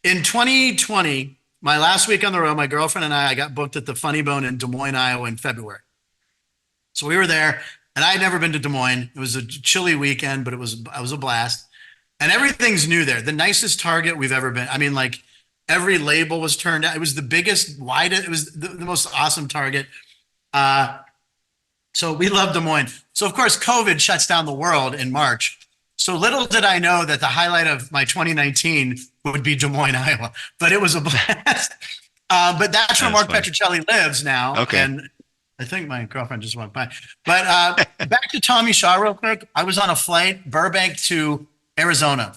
In 2020, my last week on the road, my girlfriend and I got booked at the Funny Bone in Des Moines, Iowa in February. So we were there, and I had never been to Des Moines. It was a chilly weekend, but it was a blast. And everything's new there. The nicest Target we've ever been. I mean, like every label was turned out. It was the biggest, widest. It was the most awesome Target. So we love Des Moines. So of course, COVID shuts down the world in March. So little did I know that the highlight of my 2019 would be Des Moines, Iowa. But it was a blast. But that's where Mark Petrocelli lives now. Okay. And I think my girlfriend just went by. But back to Tommy Shaw real quick. I was on a flight, Burbank to Arizona.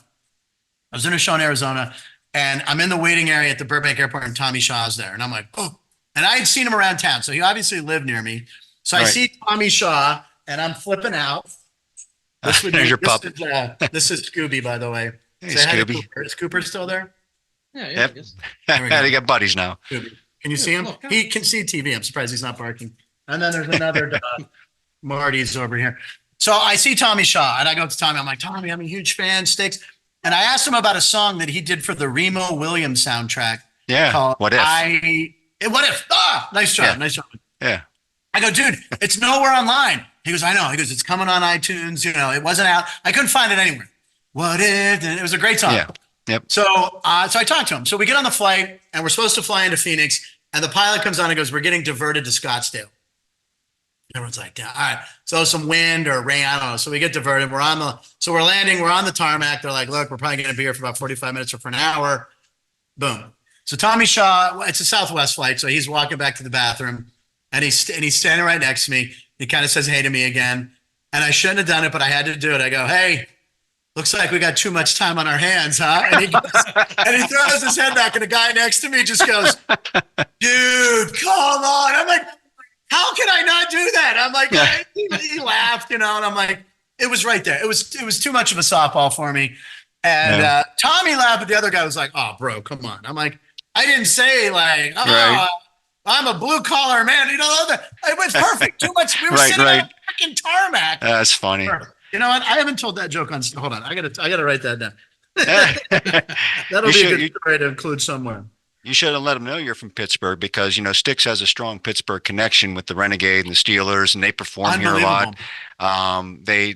I was in a show in Arizona, and I'm in the waiting area at the Burbank airport, and Tommy Shaw's there. And I'm like, oh. And I had seen him around town, so he obviously lived near me. So I see Tommy Shaw, and I'm flipping out. There's your pup. This is Scooby, by the way. Hey, Scooby. Is Cooper still there? Yeah. Yep. They got buddies now. Scooby. Can you see him? He can see TV. I'm surprised he's not barking. And then there's another dog. Marty's over here. So I see Tommy Shaw, and I go to Tommy. I'm like, Tommy, I'm a huge fan, Styx. And I asked him about a song that he did for the Remo Williams soundtrack. Yeah. Called What If? What If? Nice job. Yeah. Nice job. Yeah. I go, dude, it's nowhere online. He goes, I know. He goes, it's coming on iTunes. It wasn't out. I couldn't find it anywhere. What if? And it was a great song. Yeah. Yep. So I talked to him. So we get on the flight, and we're supposed to fly into Phoenix. And the pilot comes on and goes, we're getting diverted to Scottsdale. Everyone's like, yeah, all right. So some wind or rain, I don't know. So we get diverted. We're landing. We're on the tarmac. They're like, look, we're probably going to be here for about 45 minutes or for an hour. Boom. So Tommy Shaw, it's a Southwest flight. So he's walking back to the bathroom, and he's standing right next to me. He kind of says hey to me again. And I shouldn't have done it, but I had to do it. I go, hey, looks like we got too much time on our hands, huh? And he throws his head back, and the guy next to me just goes, dude, come on. I'm like, how can I not do that? I'm like, he laughed, and I'm like, it was right there. It was too much of a softball for me. And Tommy laughed, but the other guy was like, oh, bro, come on. I'm like, I didn't say like, I'm a blue collar man. It was perfect. Too much. We were sitting on a freaking tarmac. That's funny. Perfect. You know what? I haven't told that joke on. Hold on. I gotta write that down. That'll be a good story to include somewhere. You should have let them know you're from Pittsburgh, because, Styx has a strong Pittsburgh connection with the Renegade and the Steelers, and they perform here a lot. They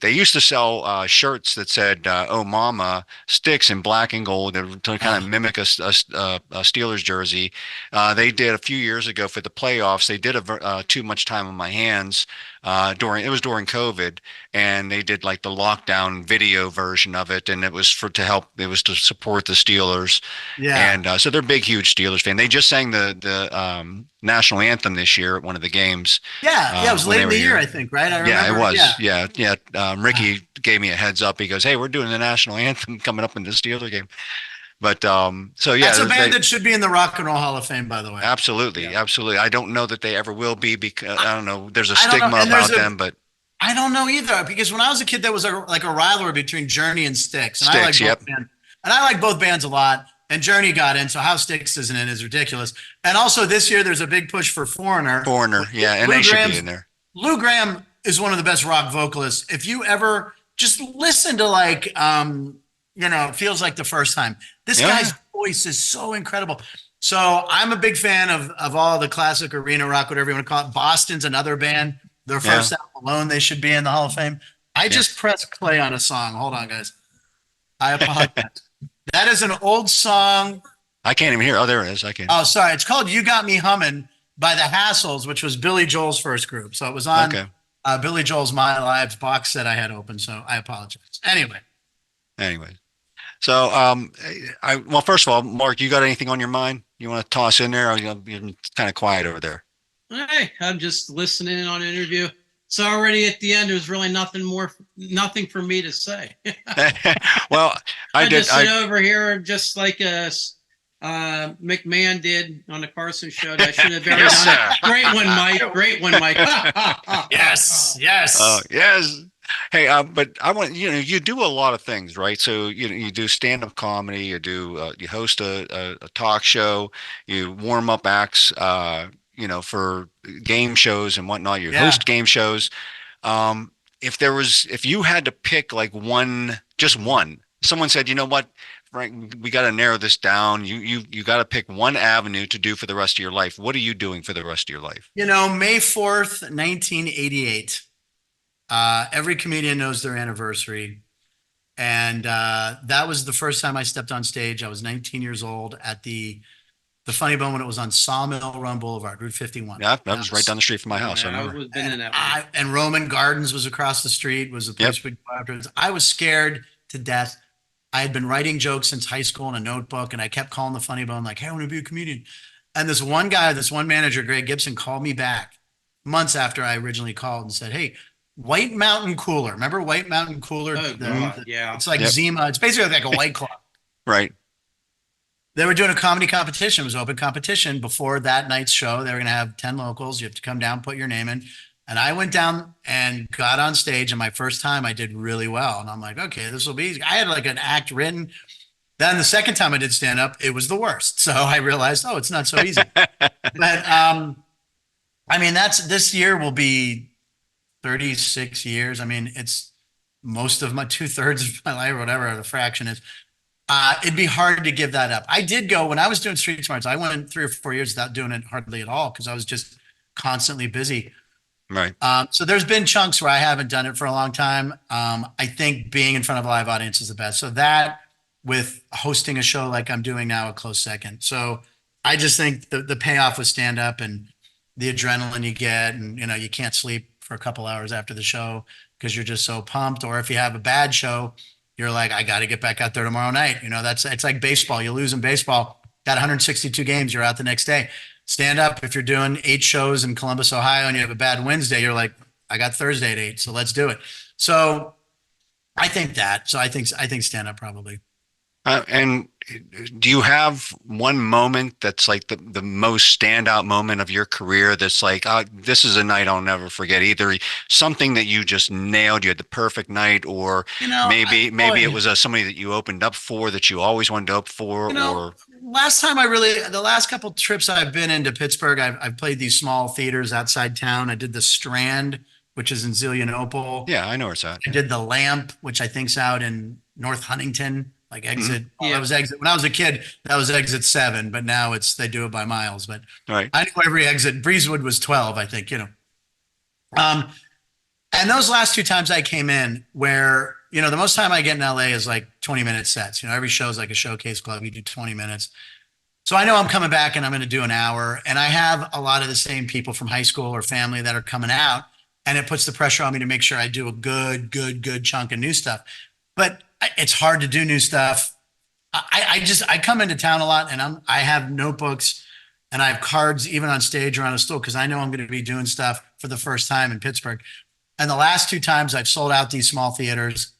used to sell shirts that said "Oh Mama" Styx in black and gold to kind of mimic a Steelers jersey. They did a few years ago for the playoffs. They did Too Much Time on My Hands during COVID, and they did like the lockdown video version of it, and it was to support the Steelers. Yeah, and so they're big, huge Steelers fan. They just sang the national anthem this year at one of the games. Yeah, it was late in the year, I think, right? I remember. Yeah, it was. Yeah. Ricky gave me a heads up. He goes, "Hey, we're doing the national anthem coming up in the Steelers game." But that's a band that should be in the Rock and Roll Hall of Fame, by the way. Absolutely. I don't know that they ever will be, because I don't know. There's a stigma about them, but I don't know either. Because when I was a kid, there was a rivalry between Journey and Styx, and I like both bands a lot. And Journey got in, so how Styx isn't in is ridiculous. And also this year, there's a big push for Foreigner. Yeah, and they should be in there. Lou Gramm is one of the best rock vocalists. If you ever just listen to it feels like the first time. This Yeah. guy's voice is so incredible. So I'm a big fan of all the classic arena rock, whatever you want to call it. Boston's another band. Their first album alone, they should be in the Hall of Fame. I just pressed play on a song. Hold on, guys. I apologize. That is an old song. I can't even hear. Oh, there it is. I can. Oh, sorry. It's called You Got Me Humming by the Hassles, which was Billy Joel's first group. So it was on Billy Joel's My Lives box set I had open. So I apologize. Anyway. So, well, first of all, Mark, you got anything on your mind you want to toss in there? Or you're kind of quiet over there. Hey, I'm just listening on an interview. It's already at the end. There's really nothing for me to say. Well, I just sit over here just like McMahon did on the Carson show. That should have done it. Great one, Mike. Great one, Mike. Yes. Yes. Hey, but I want you do a lot of things, right? So you do stand-up comedy, you host a talk show, you warm up acts, for game shows and whatnot. You host game shows. If you had to pick like just one, someone said, you know what, Frank, we got to narrow this down. You got to pick one avenue to do for the rest of your life. What are you doing for the rest of your life? May 4th, 1988. Every comedian knows their anniversary. And that was the first time I stepped on stage. I was 19 years old at the Funny Bone when it was on Sawmill Run Boulevard, Route 51. Yeah, that was right down the street from my house. I remember. And Roman Gardens was across the street, was the place we go afterwards. I was scared to death. I had been writing jokes since high school in a notebook, and I kept calling the Funny Bone, like, hey, I want to be a comedian. And this one manager, Greg Gibson, called me back months after I originally called and said, hey, White Mountain Cooler. Remember White Mountain Cooler? Yeah. It's like Zima. It's basically like a White Claw. Right. They were doing a comedy competition. It was open competition. Before that night's show, they were going to have 10 locals. You have to come down, put your name in. And I went down and got on stage. And my first time, I did really well. And I'm like, okay, this will be easy. I had like an act written. Then the second time I did stand up, it was the worst. So I realized, it's not so easy. But this year will be 36 years. I mean, it's most of my 2/3 of my life, or whatever the fraction is. It'd be hard to give that up. I did go when I was doing Street Smarts. I went 3 or 4 years without doing it hardly at all because I was just constantly busy. Right. So there's been chunks where I haven't done it for a long time. I think being in front of a live audience is the best. So that with hosting a show like I'm doing now, a close second. So I just think the payoff with stand up and the adrenaline you get, and you can't sleep for a couple hours after the show because you're just so pumped. Or if you have a bad show, you're like, I got to get back out there tomorrow night. It's like baseball. You lose in baseball, got 162 games, you're out the next day. Stand up, if you're doing 8 shows in Columbus, Ohio, and you have a bad Wednesday, you're like, I got Thursday at 8, so let's do it. So I think that. So I think stand up probably. And do you have one moment that's like the most standout moment of your career that's like, this is a night I'll never forget? Either something that you just nailed, you had the perfect night, or maybe it was somebody that you opened up for that you always wanted to open for. Or the last couple trips I've been into Pittsburgh, I've played these small theaters outside town. I did the Strand, which is in Zelienople. Yeah, I know where it's at. I did the Lamp, which I think's out in North Huntington. Like exit. Mm-hmm. Well, that was exit. When I was a kid, that was exit 7, but now they do it by miles. But right. I knew every exit. Breezewood was 12, I think, And those last 2 times I came in where, the most time I get in LA is like 20-minute sets. Every show is like a showcase club. You do 20 minutes. So I know I'm coming back and I'm going to do an hour. And I have a lot of the same people from high school or family that are coming out. And it puts the pressure on me to make sure I do a good chunk of new stuff. But it's hard to do new stuff. I come into town a lot and I have notebooks and I have cards even on stage or on a stool because I know I'm going to be doing stuff for the first time in Pittsburgh. And the last 2 times I've sold out these small theaters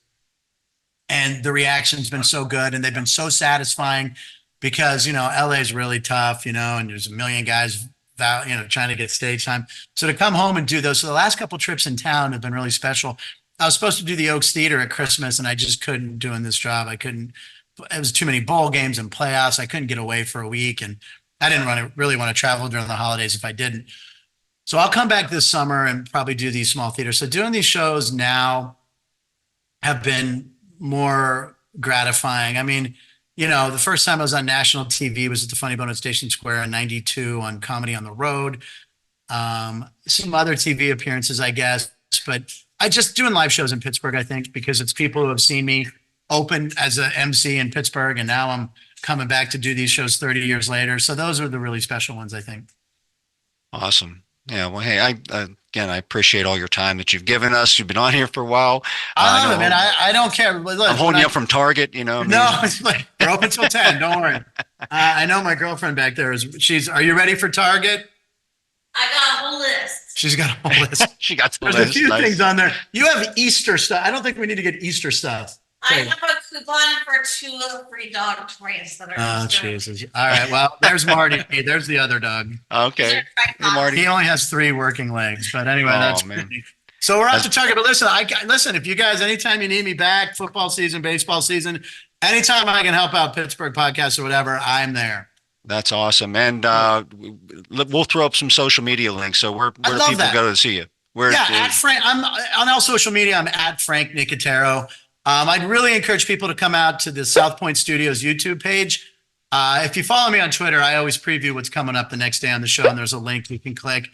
and the reaction's been so good and they've been so satisfying because, LA is really tough, and there's a million guys, trying to get stage time. So to come home and do those. So the last couple trips in town have been really special. I was supposed to do the Oaks Theater at Christmas and I just couldn't doing this job. It was too many bowl games and playoffs. I couldn't get away for a week and I didn't really want to travel during the holidays if I didn't. So I'll come back this summer and probably do these small theaters. So doing these shows now have been more gratifying. I mean, the first time I was on national TV was at the Funny Bone at Station Square in '92 on Comedy on the Road. Some other TV appearances, I guess, but I just doing live shows in Pittsburgh, I think, because it's people who have seen me open as a MC in Pittsburgh, and now I'm coming back to do these shows 30 years later. So those are the really special ones, I think. Awesome. Yeah. Well, hey, I appreciate all your time that you've given us. You've been on here for a while. I love it, man. I don't care. Look, I'm holding you up from Target, No, it's like, we're open till 10. Don't worry. I know my girlfriend back there are you ready for Target? I got a whole list. She's got a whole list. She got the There's list. a few Nice. things on there. You have Easter stuff. I don't think we need to get Easter stuff. I have a coupon for 2 free dog toys that are. Oh, Jesus. All right. Well, there's Marty. Hey, there's the other dog. Okay. Hey, Marty. He only has 3 working legs. But anyway, that's man. pretty. So we're off to Target. But listen, if you guys, anytime you need me back, football season, baseball season, anytime I can help out Pittsburgh podcast or whatever, I'm there. That's awesome. And we'll throw up some social media links. So where do people go to see you? At Frank. I'm on all social media. I'm at Frank Nicotero. I'd really encourage people to come out to the South Point Studios YouTube page. If you follow me on Twitter, I always preview what's coming up the next day on the show, and there's a link you can click.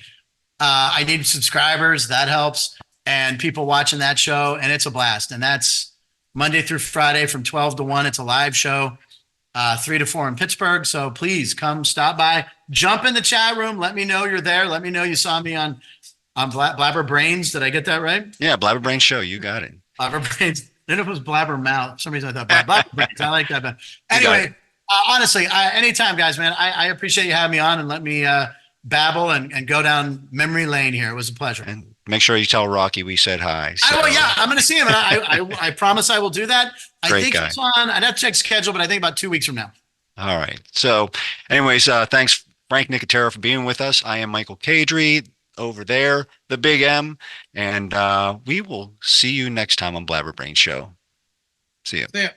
I need subscribers. That helps. And people watching that show, and it's a blast. And that's Monday through Friday from 12 to 1. It's a live show, 3 to 4 in Pittsburgh. So please come stop by. Jump in the chat room. Let me know you're there. Let me know you saw me on Blabber Brains. Did I get that right? Yeah, Blabber Brains Show. You got it. Blabber Brains. Then it was Blabber Mouth. For some reason I thought Blabber Brains. I like that. But anyway, honestly, anytime, guys, man, I appreciate you having me on and let me babble and go down memory lane here. It was a pleasure. And make sure you tell Rocky we said hi. So. I'm going to see him. And I promise I will do that. I Great think guy. it's on. I'd have to check schedule, but I think about 2 weeks from now. All right. So anyways, thanks, Frank Nicotero, for being with us. I am Michael Kadrie over there, the Big M, and we will see you next time on Blabber Brain Show. See you. Yeah.